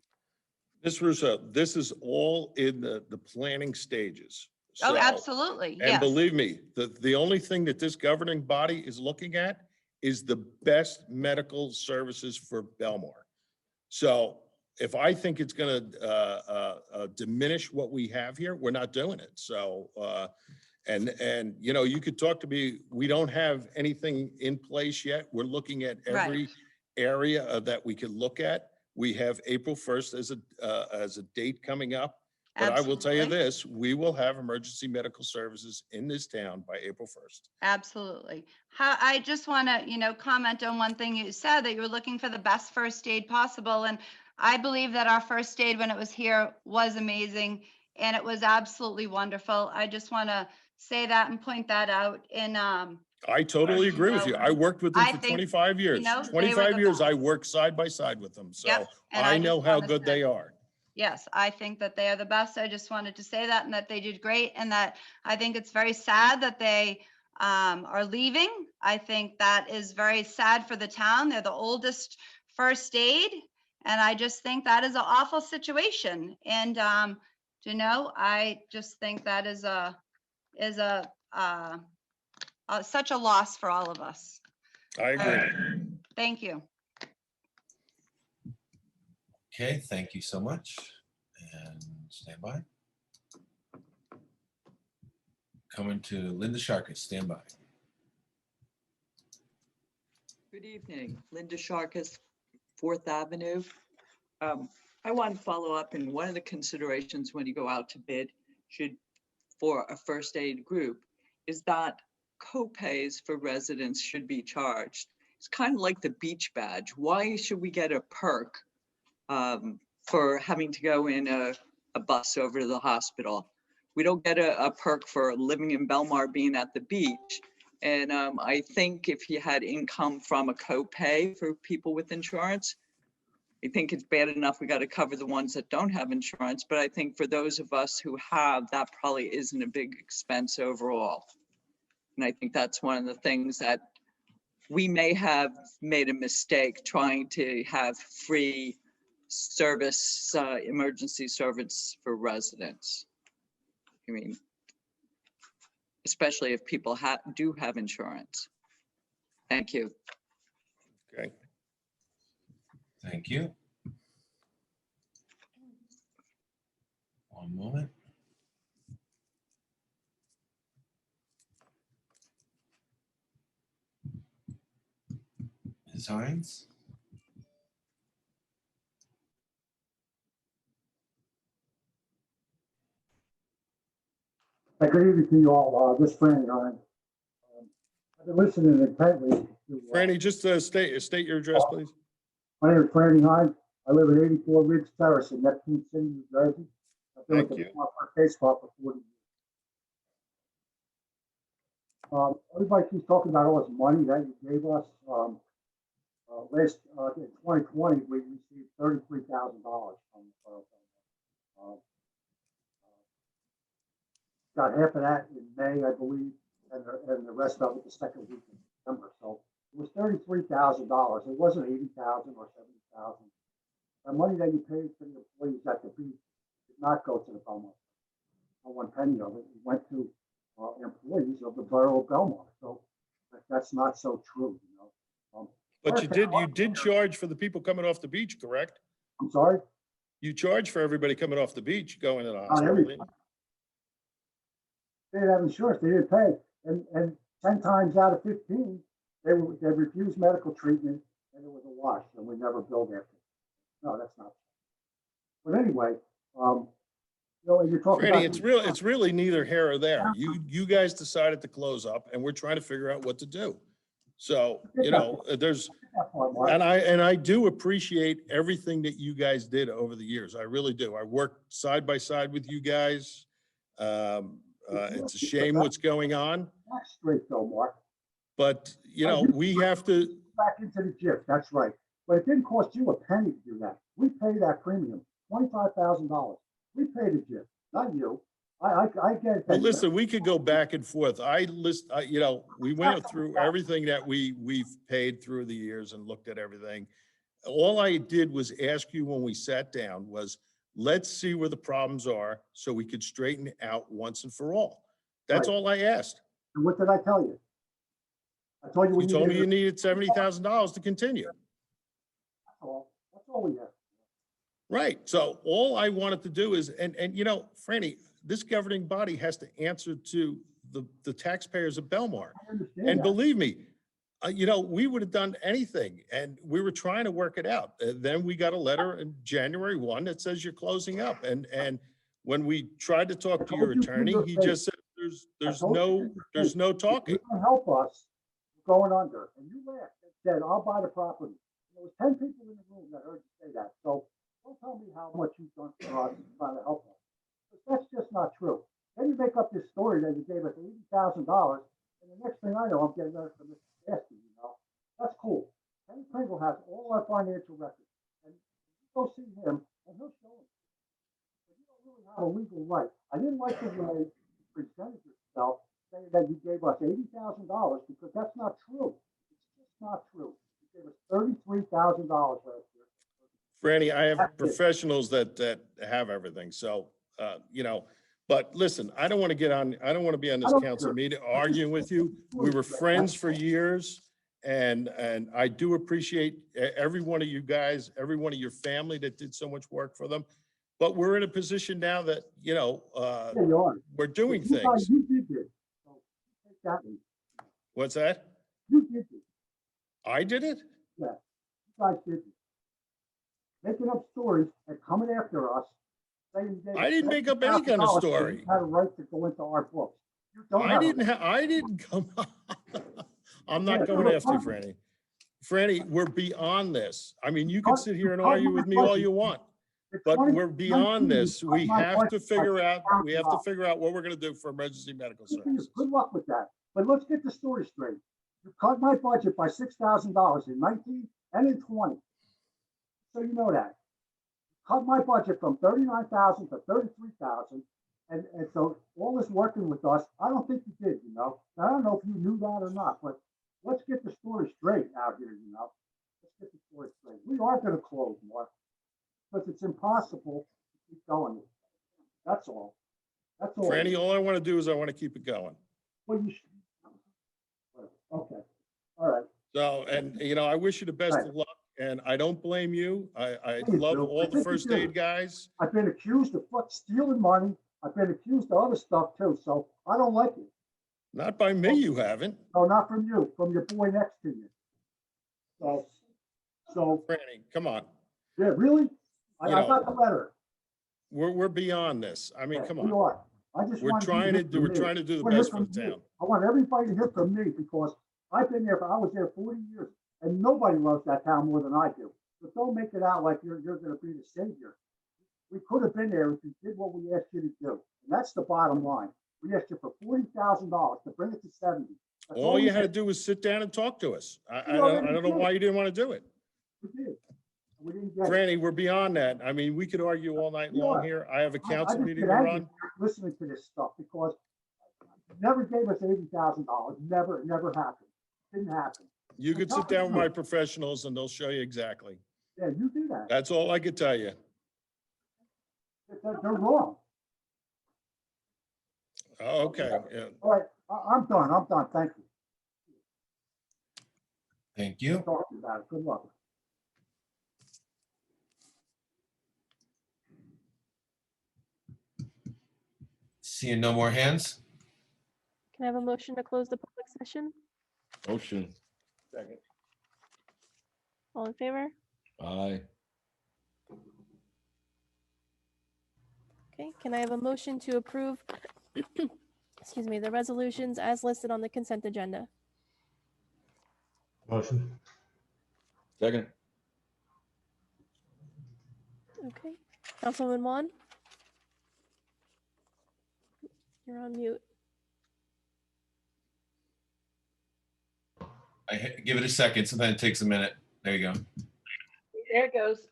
Ms. Russo, this is all in the planning stages. Oh, So- absolutely. And Yes. believe me, the only thing that this governing body is looking at is the best medical services for Belmar. So if I think it's gonna diminish what we have here, we're not doing it. So, and you know, you could talk to me, we don't have anything in place yet. We're looking at every Right. area that we could look at. We have April 1st as a date coming up. But I will tell you Absolutely. this, we will have emergency medical services in this town by April 1st. Absolutely. I just want to, comment on one thing you said, that you were looking for the best first aid possible. And I believe that our first aid when it was here was amazing and it was absolutely wonderful. I just want to say that and point that out. And I totally agree with you. I worked with them I for think, 25 years. they were 25 the years, I best. worked side by side with them. So Yep, and I I know just how wanna good say- they are. Yes, I think that they are the best. I just wanted to say that and that they did great and that I think it's very sad that they are leaving. I think that is very sad for the town. They're the oldest first aid And I just think that is an awful situation. And, I just think that is such a loss for all of us. I agree. Thank you. Okay, thank you so much. And stand by. Coming to Linda Sharkus, stand by. Good evening, Linda Sharkus, 4th Avenue. I want to follow up, and one of the considerations when you go out to bid for a first aid group is that co-pays for residents should be charged. It's kind of like the beach badge. Why should we get a perk for having to go in a bus over to the hospital? We don't get a perk for living in Belmar being at the beach. And I think if you had income from a co-pay for people with insurance, I think it's bad enough we got to cover the ones that don't have insurance, but I think for those of us who have, that probably isn't a big expense overall. And I think that's one of the things that we may have made a mistake trying to have free service, emergency service for residents. I mean, especially if people do have insurance. Thank you. Okay. Thank you. One moment. Ms. Hines? Good evening to you all. This is Franny Hine. I've been listening intently to. Franny, just state your address, please. My name is Franny Hine. I live at 84 Ridge Terrace in Neptune City, New Jersey. I've been with the Belmar Case Club for 40 years. Everybody keeps talking about all this money that you gave us. Last in 2020, we received $33,000 from the borough. Got half of that in May, I believe, and the rest of it the second week in December. So it was $33,000. It wasn't $80,000 or $70,000. The money that you paid for the employees at the beach did not go to the Belmar. Not one penny of it. It went to employees of the borough of Belmar. So that's not so true, you know. But you did charge for the people coming off the beach, correct? I'm sorry? You charged for everybody coming off the beach going to the Not hospital. everybody. They didn't have insurance. They didn't pay. And 10 times out of 15, they refused medical treatment, and it was a wash, and we never billed after. No, that's not true. But anyway, you're talking Freddie, about it's really neither here or there. You guys decided to close up, and we're trying to figure out what to do. So, and I do appreciate everything that you guys did over the years. I really do. I worked side by side with you guys. It's a shame what's going on. That's straight though, Mark. But, we have to. Back into the GIF, that's right. But it didn't cost you a penny to do that. We paid that premium, $25,000. We paid the GIF, not you. I get it. Well, listen, we could go back and forth. We went through everything that we've paid through the years and looked at everything. All I did was ask you when we sat down was, let's see where the problems are so we could straighten it out once and for all. That's all I asked. And what did I tell you? I told you you told me you needed $70,000 to continue. That's all. That's all we have. Right. So all I wanted to do is, and Franny, this governing body has to answer to the taxpayers of Belmar. And believe me, we would have done anything, and we were trying to work it out. Then we got a letter in January 1 that says you're closing up. And when we tried to talk to your attorney, he just said there's no talking. You can help us going under. And you laughed and said, I'll buy the property. There was 10 people in the room that heard you say that. So don't tell me how much you've done for us trying to help us. That's just not true. Then you make up this story that you gave us $80,000, and the next thing I know, I'm getting letters from Mr. Casty, That's cool. Kenny Pringle has all our financial records, and you go see him, and he'll show it. But you don't really have a legal right. I didn't like the way you presented yourself, saying that you gave us $80,000, because that's not true. It's just not true. You gave us $33,000 last year. Franny, I have That's it. professionals that have everything. So, you know, but listen, I don't want to I don't want to be on this council meeting arguing with you. We were friends for years. And I do appreciate every one of you guys, every one of your family that did so much work for them. But we're in a position now that, you know, Yeah, you are. we're doing You guys, things. you did this. So take that one. What's that? You did this. I did it? Yeah, you guys did this. Making up stories and coming after us, saying you gave I didn't make up any kind of $70,000 so story. you had a right to go into our books. You don't have a right. I didn't come. I'm Yeah, not going you're after you, fine. Franny. Franny, we're beyond this. I mean, you can cut- sit you here and cut argue my with me all budget. you want, The but we're 2019, beyond this. you We cut my have to budget by figure out, $6,000. what we're gonna do for emergency medical services. Good luck with that. But let's get the story straight. You cut my budget by $6,000 in 19 and in 20. So you know that. Cut my budget from 39,000 to 33,000. And so all this working with us, I don't think you did, you know. I don't know if you knew that or not, but let's get the story straight out here, you know. Let's get the story straight. We are going to close, Mark, because it's impossible to keep going. That's all. That's all. Franny, all I want to do is I want to keep it going. Well, you should. Okay. All right. So, and you know, I wish you the best Right. of luck, and I don't blame you. I Please love do. all I the think you first do. aid guys. I've been accused of stealing money. I've been accused of other stuff too, so I don't like it. Not by me, you haven't. No, not from you, from your boy next to you. So, Franny, come on. yeah, really? I You know, got the letter. We're beyond this. I mean, Yeah, come we on. are. I just We're want you trying hear to do, from we're me. trying to do I the wanna hear best for from the you. town. I want everybody to hear from me because I've been there, I was there 40 years and nobody loves that town more than I do. So don't make it out like you're gonna be the savior. We could have been there if you did what we asked you to do. And that's the bottom line. We asked you for $40,000 to bring it to 70. That's All you we had to did. do was sit down and talk to us. I We already don't know did. why you didn't want to do it. We did. We didn't get it. Franny, we're beyond that. I mean, we could argue all night We long are. here. I have a I council just meeting get to angry run. listening to this stuff because you never gave us $80,000. Never, it never happened. Didn't happen. You So could tell sit the down with my truth. professionals and they'll show you exactly. Yeah, you do that. That's all I could tell you. They're wrong. Oh, okay. Yeah. All right, I'm done. I'm done. Thank you. Thank you. Talk to you about it. Good luck. Seeing no more hands? Can I have a motion to close the public session? Motion. Second. All in favor? Aye. Okay, can I have a motion to approve, excuse me, the resolutions as listed on the consent agenda? Motion. Second. Okay, Councilman Juan? You're on mute. Give it a second. Sometimes it takes a minute. There you go. There it goes.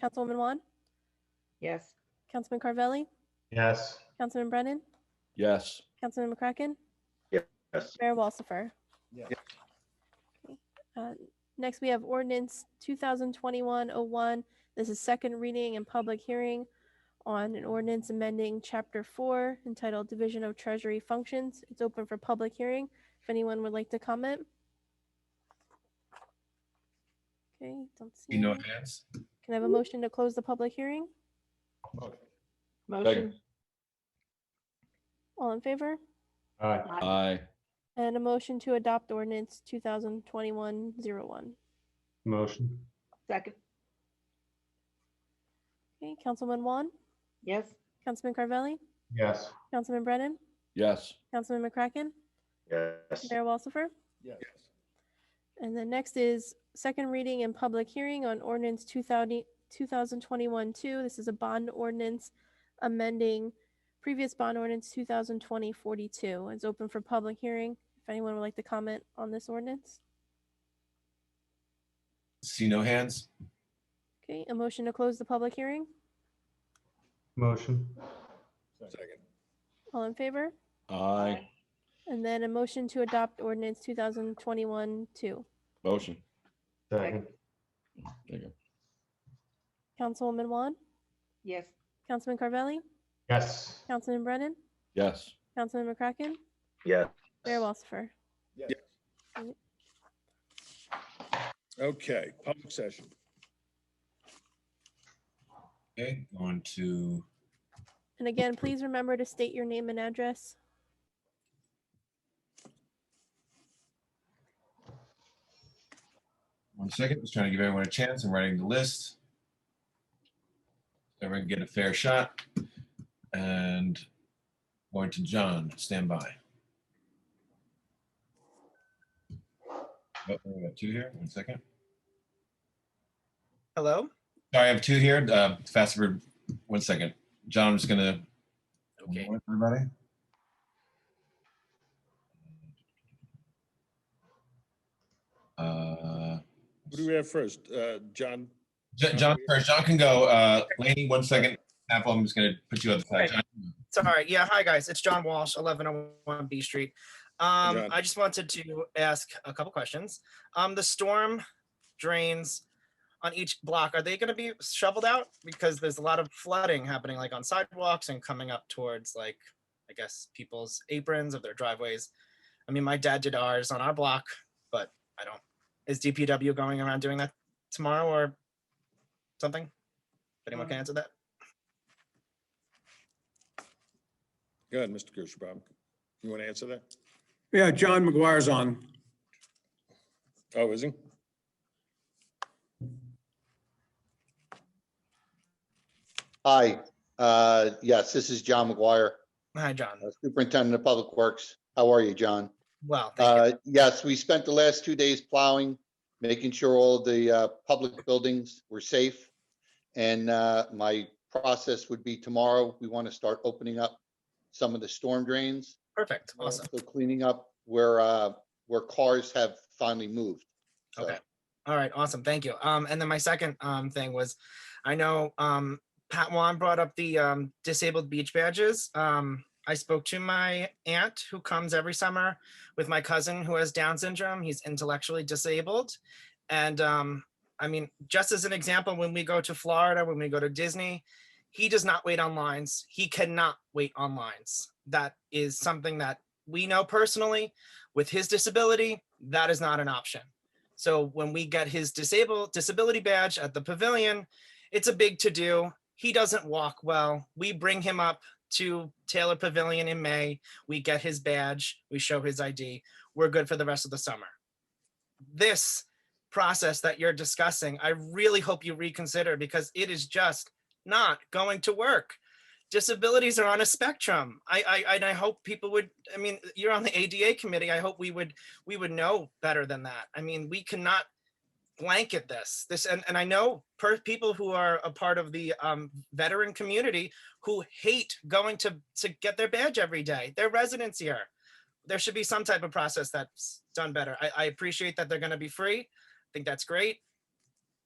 Councilwoman Juan? Yes. Councilman Carvelli? Yes. Councilman Brennan? Yes. Councilman McCracken? Yes. Mayor Walsifer? Yes. Next, we have ordinance 2021-01. This is second reading and public hearing on an ordinance amending Chapter 4 entitled Division of Treasury Functions. It's open for public hearing. If anyone would like to comment. Okay, don't see. See no any. hands? Can I have a motion to close the public hearing? Motion. All in favor? Aye. Aye. And a motion to adopt ordinance 2021-01. Motion. Second. Okay, Councilman Juan? Yes. Councilman Carvelli? Yes. Councilman Brennan? Yes. Councilman McCracken? Yes. Mayor Walsifer? Yes. And then next is second reading and public hearing on ordinance 2021-2. This is a bond ordinance amending previous bond ordinance 2020-42. It's open for public hearing. If anyone would like to comment on this ordinance. See no hands? Okay, a motion to close the public hearing. Motion. Second. All in favor? Aye. And then a motion to adopt ordinance 2021-2. Motion. Second. There you go. Councilwoman Juan, Yes. Councilman Carvelli, Yes. Councilman Brennan, Yes. Councilman McCracken, Yeah. Mayor Walsifer. Yes. Okay, public session. Okay, going to, And again, please remember to state your name and address. one second, just trying to give everyone a chance. I'm writing the list. Everyone can get a fair shot. And going to John, stand by. Oh, we got two here. 1 second. Hello? Sorry, I have two here. Faster, 1 second. John, I'm just gonna. Okay. Everybody. Who do we have first? John? John first. John can go. Laney, 1 second. Apple, I'm just gonna put you on the side. Okay. John. Sorry. Yeah. Hi, guys. It's John Walsh, 1101 B Street. John. I just wanted to ask a couple questions. The storm drains on each block, are they going to be shoveled out? Because there's a lot of flooding happening like on sidewalks and coming up towards like, I guess, people's aprons of their driveways. I mean, my dad did ours on our block, but I don't. Is DPW going around doing that tomorrow or something? If anyone can answer that. Go ahead, Mr. Kirschbaum. You want to answer that? Yeah, John McGuire's on. Oh, is he? Hi, yes, this is John McGuire, Hi, John. Superintendent of Public Works. How are you, John? Well, thank you. Yes, we spent the last 2 days plowing, making sure all the public buildings were safe. And my process would be tomorrow, we want to start opening up some of the storm drains. Perfect. Awesome. So cleaning up where cars have finally moved. So. Okay. All right. Awesome. Thank you. And then my second thing was, I know Pat Juan brought up the disabled beach badges. I spoke to my aunt who comes every summer with my cousin who has Down syndrome. He's intellectually disabled. And I mean, just as an example, when we go to Florida, when we go to Disney, he does not wait on lines. He cannot wait on lines. That is something that we know personally. With his disability, that is not an option. So when we get his disability badge at the pavilion, it's a big to-do. He doesn't walk well. We bring him up to Taylor Pavilion in May. We get his badge. We show his ID. We're good for the rest of the summer. This process that you're discussing, I really hope you reconsider because it is just not going to work. Disabilities are on a spectrum. I hope people would, I mean, you're on the ADA committee. I hope we would know better than that. I mean, we cannot blanket this, and I know people who are a part of the veteran community who hate going to get their badge every day. They're residents here. There should be some type of process that's done better. I appreciate that they're going to be free. I think that's great.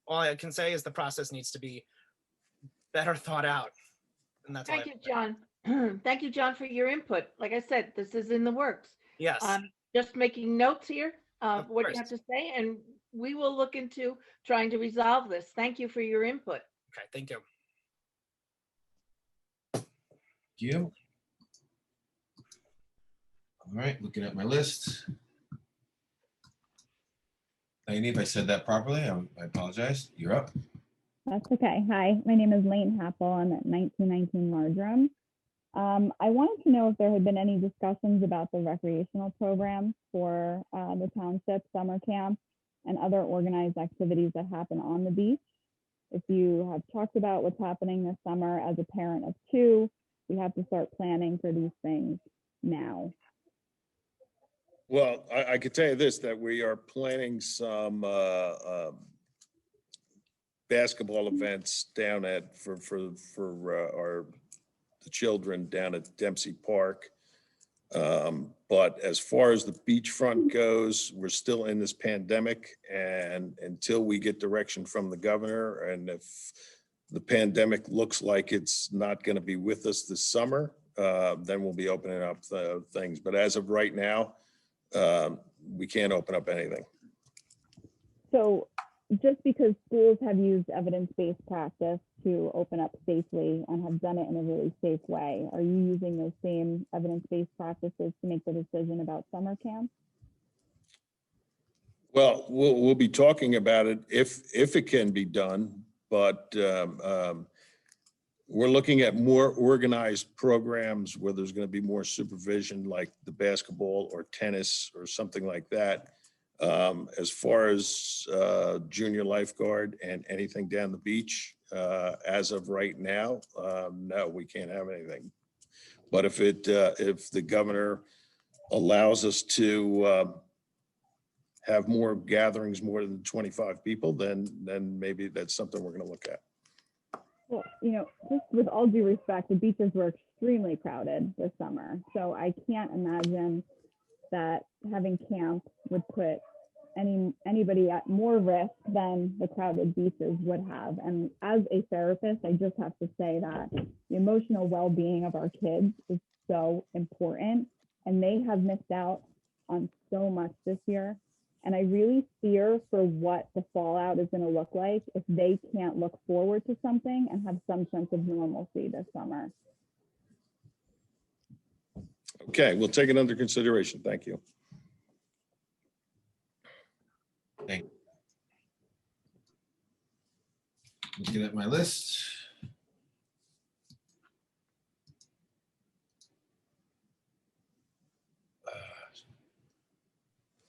All I can say is the process needs to be better thought out. And that's Thank you, John. Thank you, John, for your input. Like I said, this is in the works. Yes. Just making notes here, Of what course. you have to say, and we will look into trying to resolve this. Thank you for your input. Okay, thank you. Thank you. All right, looking at my list. Lainey, if I said that properly, I apologize. You're up. That's okay. Hi, my name is Lane Happel. I'm at 1919 Marjoram. I wanted to know if there had been any discussions about the recreational programs for the township summer camp and other organized activities that happen on the beach. If you have talked about what's happening this summer as a parent of two, we have to start planning for these things now. Well, I could tell you this, that we are planning some basketball events down at for the children down at Dempsey Park. But as far as the beachfront goes, we're still in this pandemic, and until we get direction from the governor, and if the pandemic looks like it's not going to be with us this summer, then we'll be opening up the things. But as of right now, we can't open up anything. So just because schools have used evidence-based practice to open up safely and have done it in a really safe way, are you using those same evidence-based practices to make the decision about summer camp? Well, we'll be talking about it if it can be done, but we're looking at more organized programs where there's going to be more supervision, like the basketball or tennis or something like that. As far as junior lifeguard and anything down the beach, as of right now, no, we can't have anything. But if the governor allows us to have more gatherings, more than 25 people, then maybe that's something we're going to look at. Well, just with all due respect, the beaches were extremely crowded this summer. So I can't imagine that having camp would put anybody at more risk than the crowded beaches would have. And as a therapist, I just have to say that the emotional well-being of our kids is so important, and they have missed out on so much this year. And I really fear for what the fallout is going to look like if they can't look forward to something and have some sense of normalcy this summer. Okay, we'll take it under consideration. Thank you. Thank you. Looking at my list.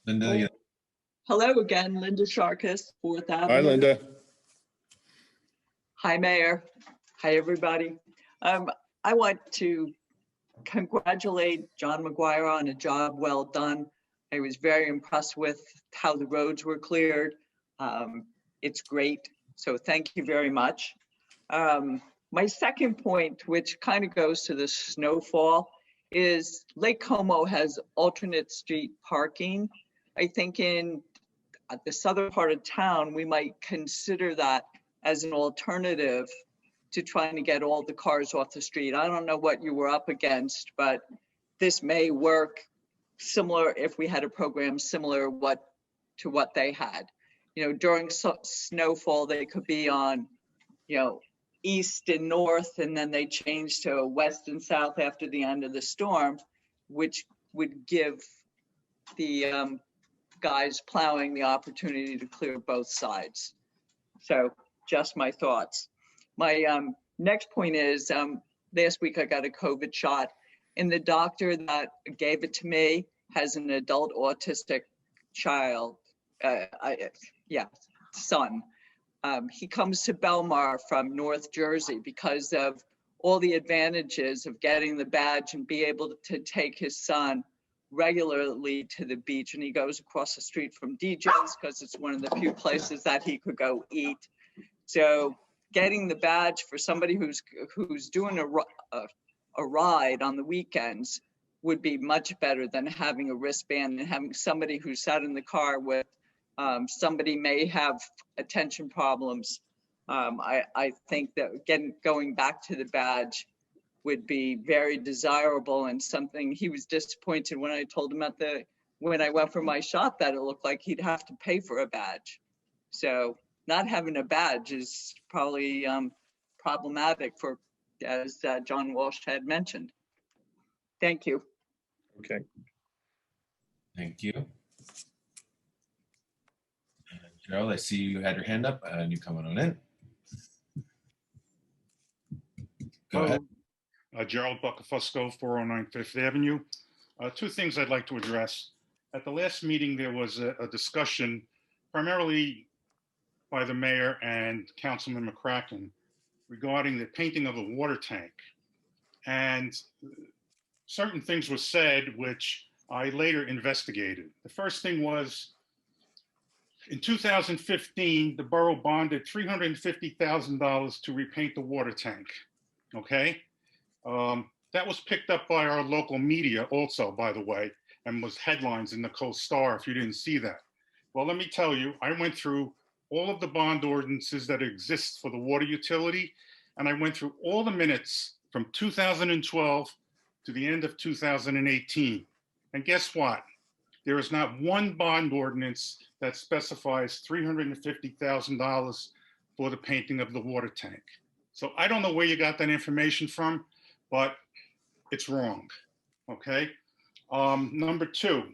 Linda, you- Hello again, Linda Sharkus, 4th Avenue. Hi, Linda. Hi, Mayor. Hi, everybody. I want to congratulate John McGuire on a job well done. I was very impressed with how the roads were cleared. It's great. So thank you very much. My second point, which kind of goes to the snowfall, is Lake Como has alternate street parking. I think in the southern part of town, we might consider that as an alternative to trying to get all the cars off the street. I don't know what you were up against, but this may work similar if we had a program similar to what they had. During snowfall, they could be on, east and north, and then they change to west and south after the end of the storm, which would give the guys plowing the opportunity to clear both sides. So just my thoughts. My next point is, last week I got a COVID shot, and the doctor that gave it to me has an adult autistic child, son. He comes to Belmar from North Jersey because of all the advantages of getting the badge and be able to take his son regularly to the beach. And he goes across the street from DJ's because it's one of the few places that he could go eat. So getting the badge for somebody who's doing a ride on the weekends would be much better than having a wristband and having somebody who sat in the car with somebody may have attention problems. I think that going back to the badge would be very desirable, and something he was disappointed when I told him when I went for my shot that it looked like he'd have to pay for a badge. So not having a badge is probably problematic for, as John Walsh had mentioned. Thank you. Okay. Thank you. Gerald, I see you had your hand up and you coming on in. Go ahead. Gerald Buckafusco, 409 Fifth Avenue. Two things I'd like to address. At the last meeting, there was a discussion primarily by the mayor and Councilman McCracken regarding the painting of the water tank. And certain things were said, which I later investigated. The first thing was, in 2015, the borough bonded $350,000 to repaint the water tank, okay? That was picked up by our local media also, by the way, and was headlines in the Coast Star if you didn't see that. Well, let me tell you, I went through all of the bond ordinances that exist for the water utility, and I went through all the minutes from 2012 to the end of 2018. And guess what? There is not one bond ordinance that specifies $350,000 for the painting of the water tank. So I don't know where you got that information from, but it's wrong, okay? Number two,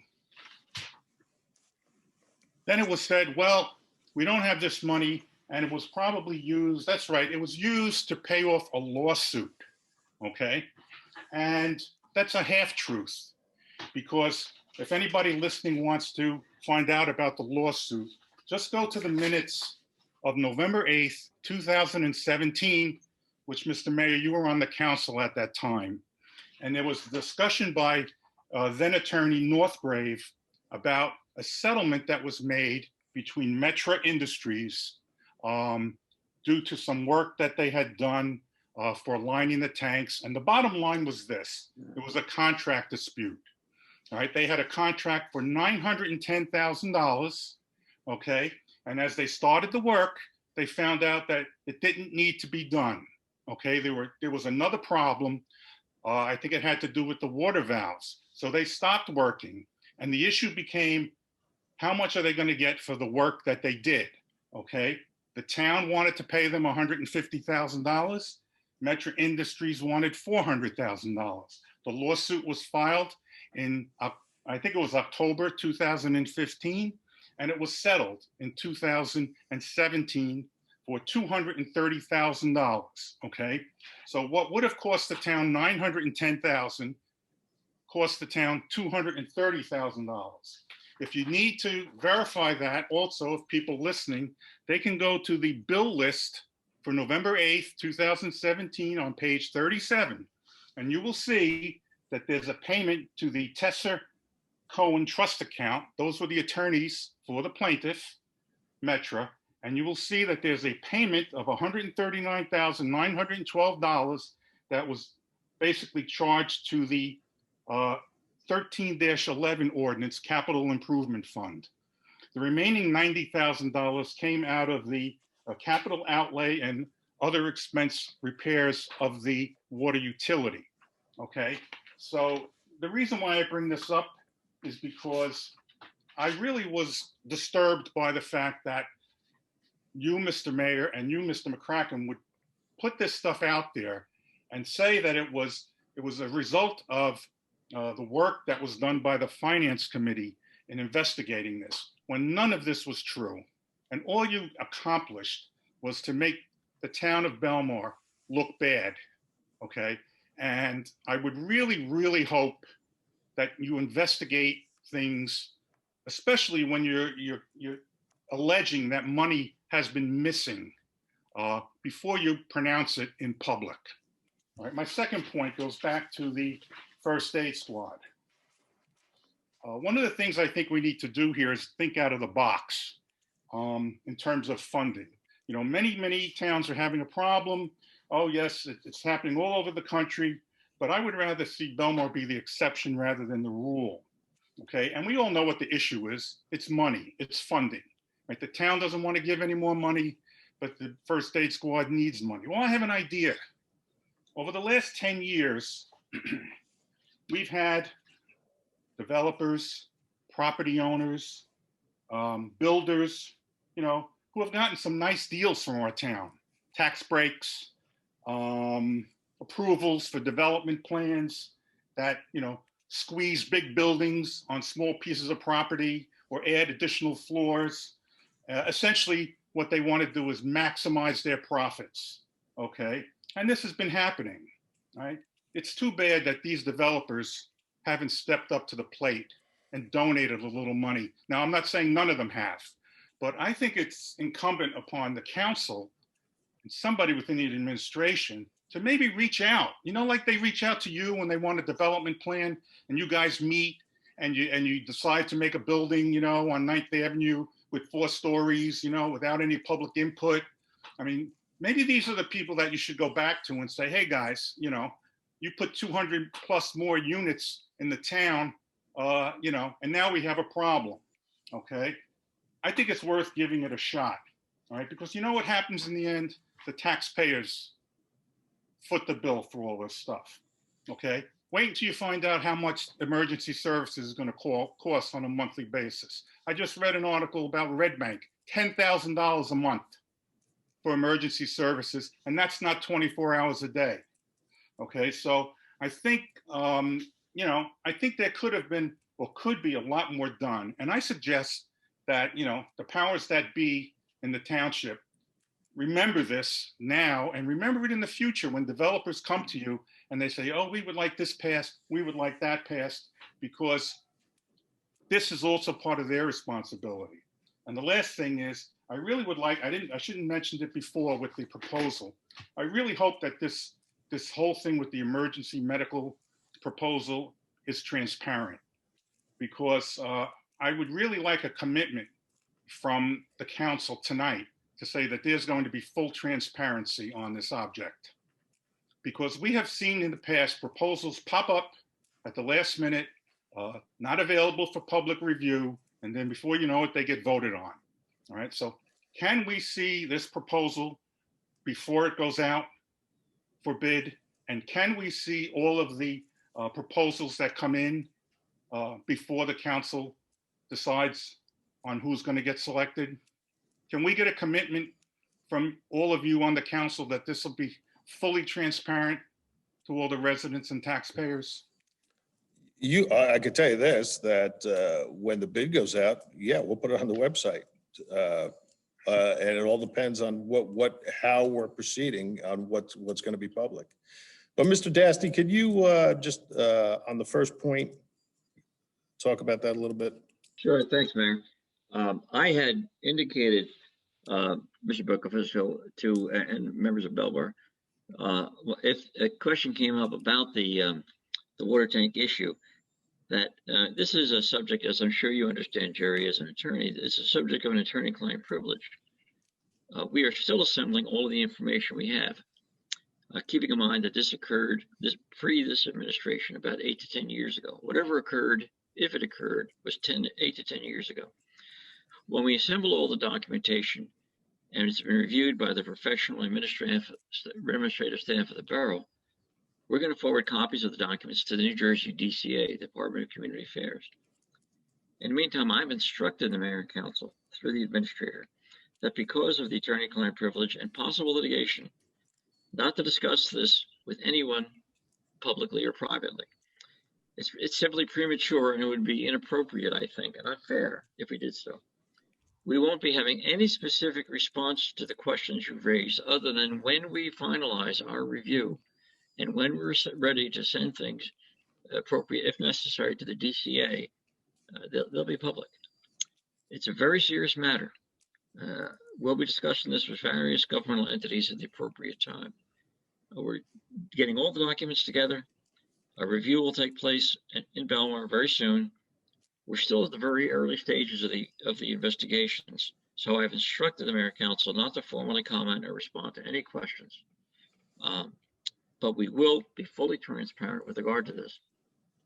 then it was said, well, we don't have this money, and it was probably used, that's right, it was used to pay off a lawsuit, okay? And that's a half truth, because if anybody listening wants to find out about the lawsuit, just go to the minutes of November 8th, 2017, which, Mr. Mayor, you were on the council at that time. And there was discussion by then attorney Northgrave about a settlement that was made between Metra Industries due to some work that they had done for lining the tanks. And the bottom line was this: it was a contract dispute. All right, they had a contract for $910,000, okay? And as they started the work, they found out that it didn't need to be done, okay? There was another problem. I think it had to do with the water valves. So they stopped working, and the issue became, how much are they going to get for the work that they did, okay? The town wanted to pay them $150,000. Metra Industries wanted $400,000. The lawsuit was filed in, I think it was October 2015, and it was settled in 2017 for $230,000, okay? So what would have cost the town $910,000 cost the town $230,000. If you need to verify that, also, if people listening, they can go to the bill list for November 8th, 2017 on page 37, and you will see that there's a payment to the Tesser Cohen Trust account. Those were the attorneys for the plaintiff, Metra, and you will see that there's a payment of $139,912 that was basically charged to the 13-11 ordinance capital improvement fund. The remaining $90,000 came out of the capital outlay and other expense repairs of the water utility, okay? So the reason why I bring this up is because I really was disturbed by the fact that you, Mr. Mayor, and you, Mr. McCracken, would put this stuff out there and say that it was a result of the work that was done by the Finance Committee in investigating this, when none of this was true. And all you accomplished was to make the town of Belmar look bad, okay? And I would really, really hope that you investigate things, especially when you're alleging that money has been missing, before you pronounce it in public. All right, my second point goes back to the first aid squad. One of the things I think we need to do here is think out of the box in terms of funding. You know, many towns are having a problem. Oh yes, it's happening all over the country, but I would rather see Belmar be the exception rather than the rule, okay? And we all know what the issue is. It's money, it's funding, right? The town doesn't want to give any more money, but the first aid squad needs money. Well, I have an idea. Over the last 10 years, we've had developers, property owners, builders, you know, who have gotten some nice deals from our town. Tax breaks, approvals for development plans that, you know, squeeze big buildings on small pieces of property or add additional floors. Essentially, what they want to do is maximize their profits, okay? And this has been happening, right? It's too bad that these developers haven't stepped up to the plate and donated a little money. Now, I'm not saying none of them have, but I think it's incumbent upon the council and somebody within the administration to maybe reach out, you know, like they reach out to you when they want a development plan and you guys meet and you decide to make a building, you know, on 9th Avenue with 4 stories, you know, without any public input. I mean, maybe these are the people that you should go back to and say, hey guys, you know, you put 200 plus more units in the town, you know, and now we have a problem, okay? I think it's worth giving it a shot, all right? Because you know what happens in the end? The taxpayers foot the bill for all this stuff, okay? Wait until you find out how much emergency services is going to cost on a monthly basis. I just read an article about Red Bank, $10,000 a month for emergency services, and that's not 24 hours a day. Okay, so I think, I think there could have been or could be a lot more done. And I suggest that, the powers that be in the township remember this now and remember it in the future when developers come to you and they say, oh, we would like this passed, we would like that passed, because this is also part of their responsibility. And the last thing is, I really would like, I shouldn't mentioned it before with the proposal. I really hope that this whole thing with the emergency medical proposal is transparent, because I would really like a commitment from the council tonight to say that there's going to be full transparency on this object. Because we have seen in the past proposals pop up at the last minute, not available for public review, and then before you know it, they get voted on. All right, so can we see this proposal before it goes out for bid? And can we see all of the proposals that come in before the council decides on who's going to get selected? Can we get a commitment from all of you on the council that this will be fully transparent to all the residents and taxpayers? I could tell you this, that when the bid goes out, yeah, we'll put it on the website. And it all depends on how we're proceeding on what's going to be public. But Mr. Dasty, could you just on the first point, talk about that a little bit? Sure, thanks, Mayor. I had indicated, Mr. Buckofficial and members of Belmar, if a question came up about the water tank issue, that this is a subject, as I'm sure you understand, Jerry, as an attorney, it's a subject of an attorney-client privilege. We are still assembling all of the information we have, keeping in mind that this occurred pre this administration about 8 to 10 years ago. Whatever occurred, if it occurred, was 8 to 10 years ago. When we assemble all the documentation and it's been reviewed by the professional administrative staff of the borough, we're going to forward copies of the documents to the New Jersey DCA, Department of Community Affairs. In the meantime, I've instructed the mayor and council through the administrator that because of the attorney-client privilege and possible litigation, not to discuss this with anyone publicly or privately. It's simply premature, and it would be inappropriate, I think, and unfair if we did so. We won't be having any specific response to the questions you've raised other than when we finalize our review and when we're ready to send things appropriate, if necessary, to the DCA, they'll be public. It's a very serious matter. We'll be discussing this with various governmental entities at the appropriate time. We're getting all the documents together. A review will take place in Belmar very soon. We're still at the very early stages of the investigations, so I've instructed the mayor and council not to formally comment or respond to any questions. But we will be fully transparent with regard to this.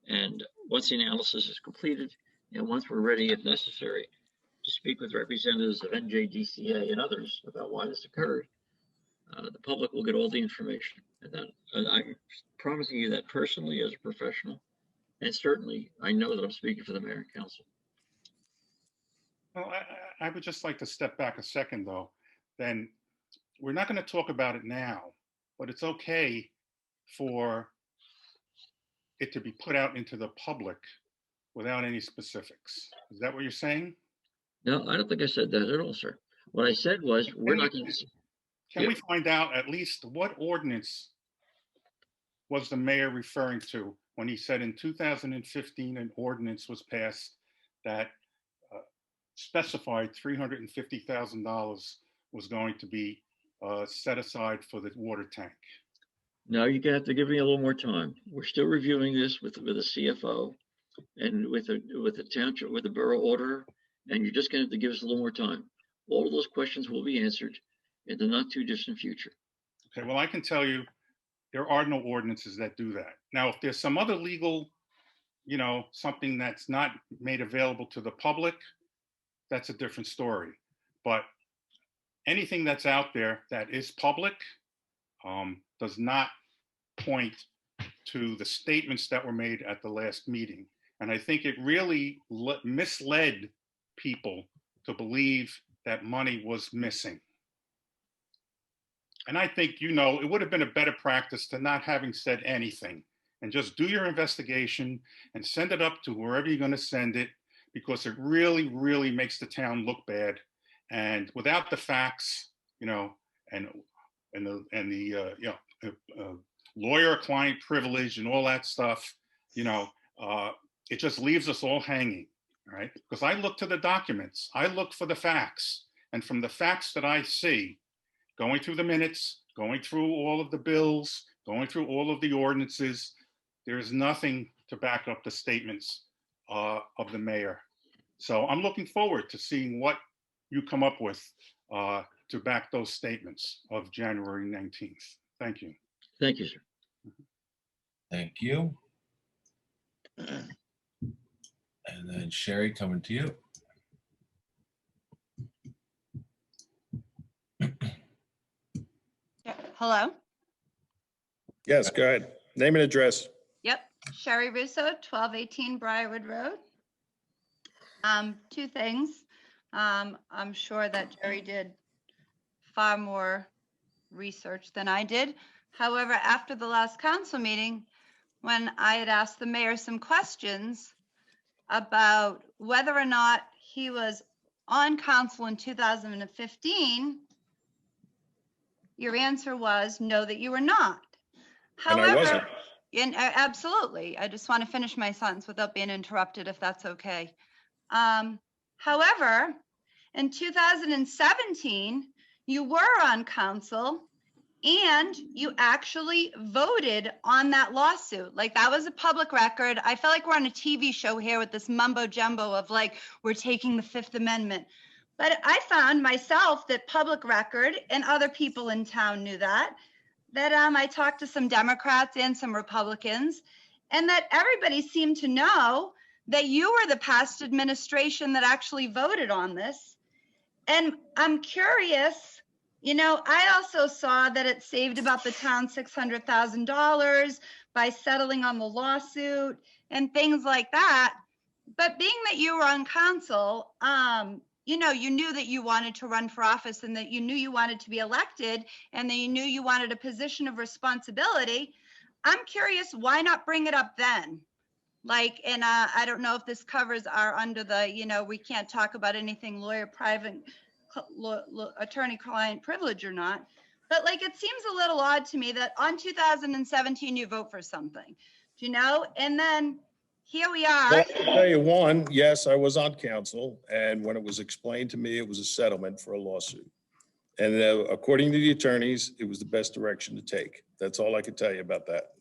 And once the analysis is completed, and once we're ready, if necessary, to speak with representatives of NJDCA and others about why this occurred, the public will get all the information. And I'm promising you that personally as a professional, and certainly I know that I'm speaking for the mayor and council. Well, I would just like to step back a second, though. Then we're not going to talk about it now, but it's okay for it to be put out into the public without any specifics. Is that what you're saying? No, I don't think I said that at all, sir. What I said was we're not going to. Can we find out at least what ordinance was the mayor referring to when he said in 2015 an ordinance was passed that specified $350,000 was going to be set aside for the water tank? No, you're gonna have to give me a little more time. We're still reviewing this with a CFO and with the township, with the borough auditor, and you're just gonna have to give us a little more time. All of those questions will be answered in the not too distant future. Okay, well, I can tell you there are no ordinances that do that. Now, if there's some other legal, something that's not made available to the public, that's a different story. But anything that's out there that is public does not point to the statements that were made at the last meeting. And I think it really misled people to believe that money was missing. And I think, you know, it would have been a better practice to not having said anything and just do your investigation and send it up to wherever you're going to send it, because it really, really makes the town look bad. And without the facts, you know, and the lawyer-client privilege and all that stuff, you know, it just leaves us all hanging, right? Because I look to the documents, I look for the facts, and from the facts that I see, going through the minutes, going through all of the bills, going through all of the ordinances, there is nothing to back up the statements of the mayor. So I'm looking forward to seeing what you come up with to back those statements of January 19th. Thank you. Thank you, sir. Thank you. And then Sherry, coming to you. Hello? Yes, go ahead. Name and address. Yep, Sherry Russo, 1218 Briarwood Road. Two things. I'm sure that Jerry did far more research than I did. However, after the last council meeting, when I had asked the mayor some questions about whether or not he was on council in 2015, your answer was no, that you were not. And I wasn't. Absolutely. I just want to finish my sentence without being interrupted, if that's okay. However, in 2017, you were on council and you actually voted on that lawsuit. Like, that was a public record. I feel like we're on a TV show here with this mumbo jumbo of like, we're taking the Fifth Amendment. But I found myself that public record, and other people in town knew that I talked to some Democrats and some Republicans, and that everybody seemed to know that you were the past administration that actually voted on this. And I'm curious, you know, I also saw that it saved about the town $600,000 by settling on the lawsuit and things like that. But being that you were on council, you know, you knew that you wanted to run for office and that you knew you wanted to be elected and that you knew you wanted a position of responsibility. I'm curious, why not bring it up then? Like, and I don't know if this covers our under the, you know, we can't talk about anything attorney-client privilege or not. But like, it seems a little odd to me that on 2017, you vote for something, you know, and then here we are. Well, I'll tell you one, yes, I was on council, and when it was explained to me, it was a settlement for a lawsuit. And according to the attorneys, it was the best direction to take. That's all I could tell you about that.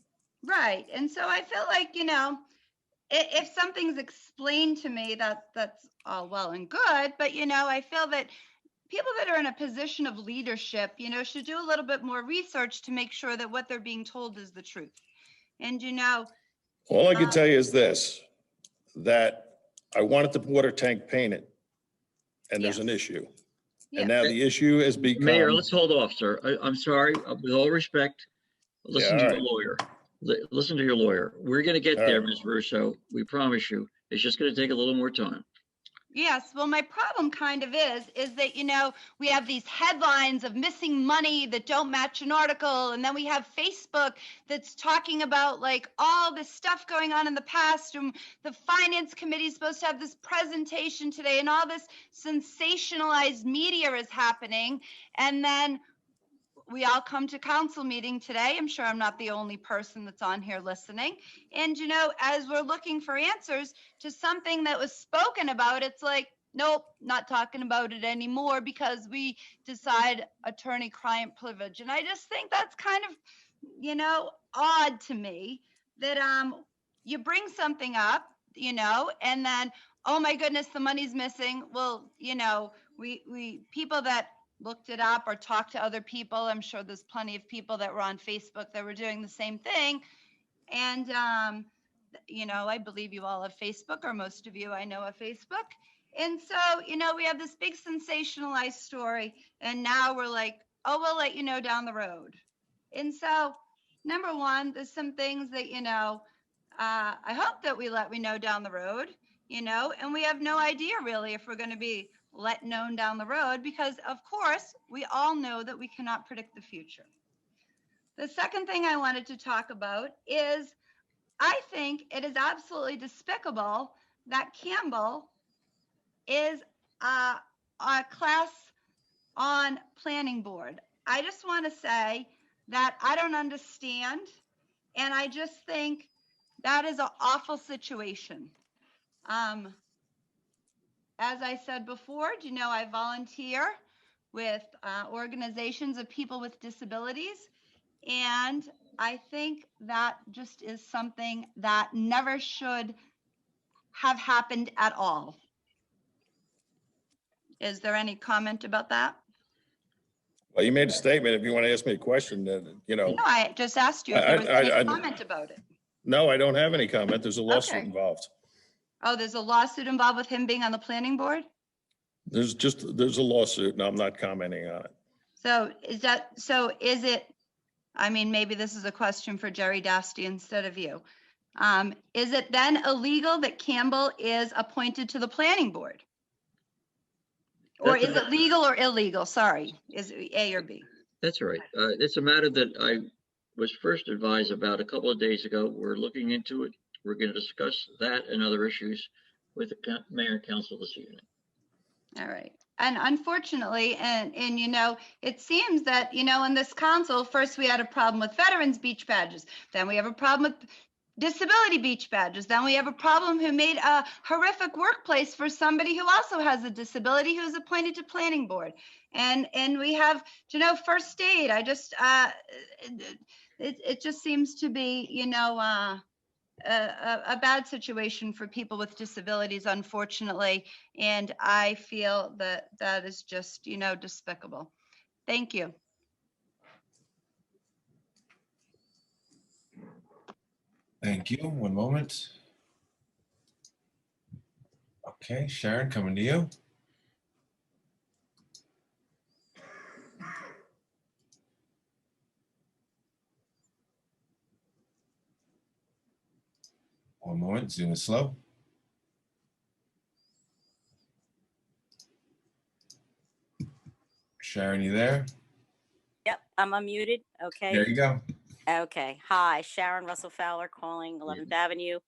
Right. And so I feel like, you know, if something's explained to me, that's all well and good. But, you know, I feel that people that are in a position of leadership, you know, should do a little bit more research to make sure that what they're being told is the truth. And, you know, All I can tell you is this, that I wanted the water tank painted, and there's an issue. And now the issue has become. Mayor, let's hold off, sir. I'm sorry, with all respect, listen to your lawyer. Listen to your lawyer. We're going to get there, Ms. Russo. We promise you. It's just going to take a little more time. Yes, well, my problem kind of is that, you know, we have these headlines of missing money that don't match an article. And then we have Facebook that's talking about like all this stuff going on in the past. And the finance committee is supposed to have this presentation today and all this sensationalized media is happening. And then we all come to council meeting today. I'm sure I'm not the only person that's on here listening. And, you know, as we're looking for answers to something that was spoken about, it's like, nope, not talking about it anymore because we decide attorney-client privilege. And I just think that's kind of, you know, odd to me that you bring something up, you know, and then, oh my goodness, the money's missing. Well, you know, we people that looked it up or talked to other people. I'm sure there's plenty of people that were on Facebook that were doing the same thing. And, you know, I believe you all have Facebook, or most of you I know have Facebook. And so, you know, we have this big sensationalized story. And now we're like, oh, we'll let you know down the road. And so number one, there's some things that, I hope that we know down the road, and we have no idea really if we're going to be let known down the road because, of course, we all know that we cannot predict the future. The second thing I wanted to talk about is I think it is absolutely despicable that Campbell is a class on planning board. I just want to say that I don't understand, and I just think that is an awful situation. As I said before, I volunteer with organizations of people with disabilities, and I think that just is something that never should have happened at all. Is there any comment about that? Well, you made a statement. If you want to ask me a question, No, I just asked you if there was any comment about it. No, I don't have any comment. There's a lawsuit Okay. involved. Oh, there's a lawsuit involved with him being on the planning board? There's a lawsuit and I'm not commenting on it. So is it, I mean, maybe this is a question for Jerry Dasty instead of you. Is it then illegal that Campbell is appointed to the planning board? Or is it legal or illegal? Sorry, is it A or B? That's right. It's a matter that I was first advised about a couple of days ago. We're looking into it. We're going to discuss that and other issues with the mayor and council this evening. All right. And unfortunately, and it seems that, in this council, first we had a problem with veterans beach badges. Then we have a problem with disability beach badges. Then we have a problem who made a horrific workplace for somebody who also has a disability who's appointed to planning board. And we have, first aid. I just, it just seems to be, a bad situation for people with disabilities, unfortunately. And I feel that that is just, despicable. Thank you. Thank you. One moment. Okay, Sharon, coming to you. One moment, Zoom is slow. Sharon, you there? Yep, I'm unmuted. Okay. There you go. Okay. Hi, Sharon Russell Fowler calling 11th Avenue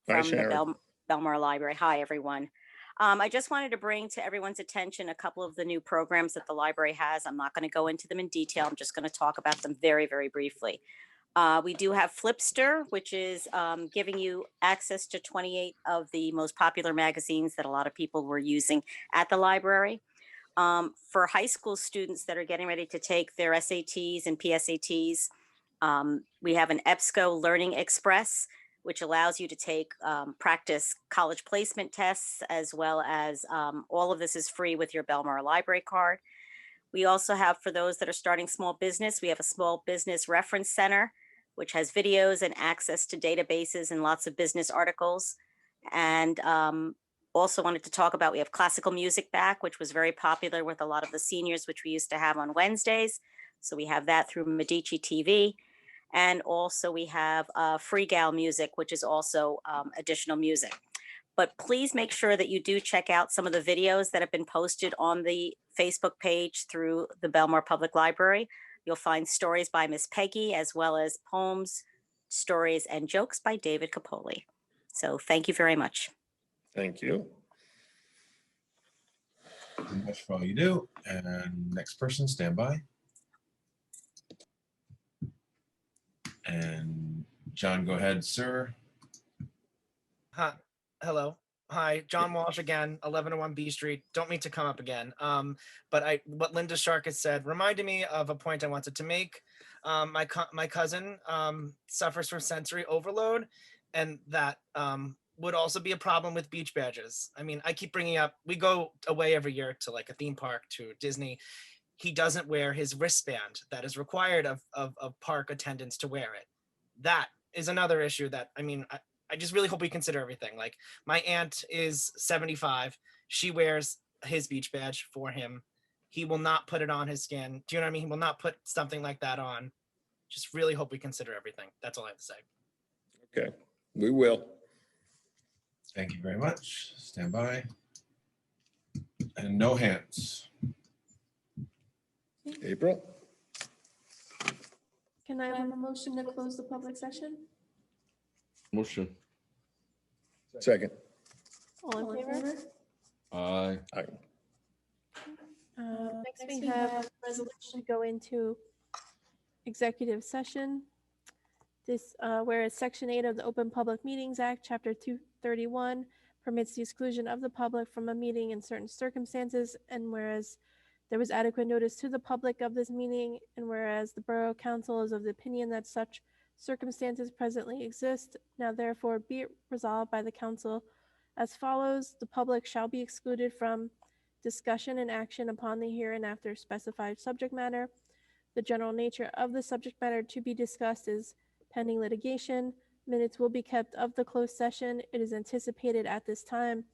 Hi, from the Sharon. Belmar Library. Hi, everyone. I just wanted to bring to everyone's attention a couple of the new programs that the library has. I'm not going to go into them in detail. I'm just going to talk about them very, very briefly. We do have Flipster, which is giving you access to 28 of the most popular magazines that a lot of people were using at the library. For high school students that are getting ready to take their SATs and PSATs, we have an EBSCO Learning Express, which allows you to take practice college placement tests, as well as all of this is free with your Belmar Library card. We also have, for those that are starting small business, we have a small business reference center, which has videos and access to databases and lots of business articles. And also wanted to talk about, we have classical music back, which was very popular with a lot of the seniors, which we used to have on Wednesdays. So we have that through Medici TV. And also we have Free Gal Music, which is also additional music. But please make sure that you do check out some of the videos that have been posted on the Facebook page through the Belmar Public Library. You'll find stories by Miss Peggy, as well as poems, stories, and jokes by David Capoli. So thank you very much. Thank you. Thank you much for all you do. And next person, stand by. And John, go ahead, sir. Hi, hello. Hi, John Walsh again, 1101 B Street. Don't mean to come up again. But what Linda Sharkus said reminded me of a point I wanted to make. My cousin suffers from sensory overload, and that would also be a problem with beach badges. I mean, I keep bringing up, we go away every year to like a theme park, to Disney. He doesn't wear his wristband that is required of park attendants to wear it. That is another issue that, I mean, I just really hope we consider everything. Like, my aunt is 75. She wears his beach badge for him. He will not put it on his skin. Do you know what I mean? He will not put something like that on. just really hope we consider everything. That's all I have to say. Okay, we will. Thank you very much. Stand by. And no hands. April? Can I have a motion to close the public session? Motion. Second. All in favor? Aye. Aye. Next, we have a resolution to go into executive session. This, whereas Section 8 of the Open Public Meetings Act, Chapter 231, permits the exclusion of the public from a meeting in certain circumstances, and whereas there was adequate notice to the public of this meeting, and whereas the Borough Council is of the opinion that such circumstances presently exist, now therefore be it resolved by the Council as follows: the public shall be excluded from discussion and action upon the hereinafter specified subject matter. The general nature of the subject matter to be discussed is pending litigation. Minutes will be kept of the closed session. It is anticipated at this time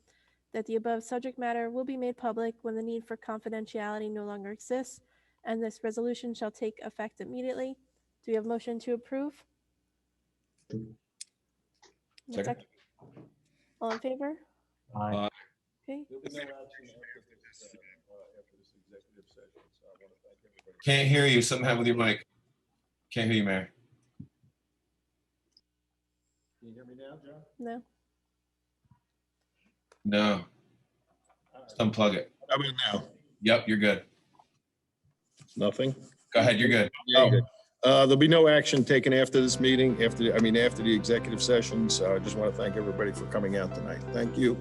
that the above subject matter will be made public when the need for confidentiality no longer exists, and this resolution shall take effect immediately. Do we have a motion to approve? Second. All in favor? Aye. Okay. Can't hear you. Something happened with your mic. Can't hear you, Mayor. Can you hear me now, John? No. No. Just unplug it. How about now? Yep, you're good. Nothing? Go ahead, you're good. There'll be no action taken after this meeting, after the executive session. So I just want to thank everybody for coming out tonight. Thank you.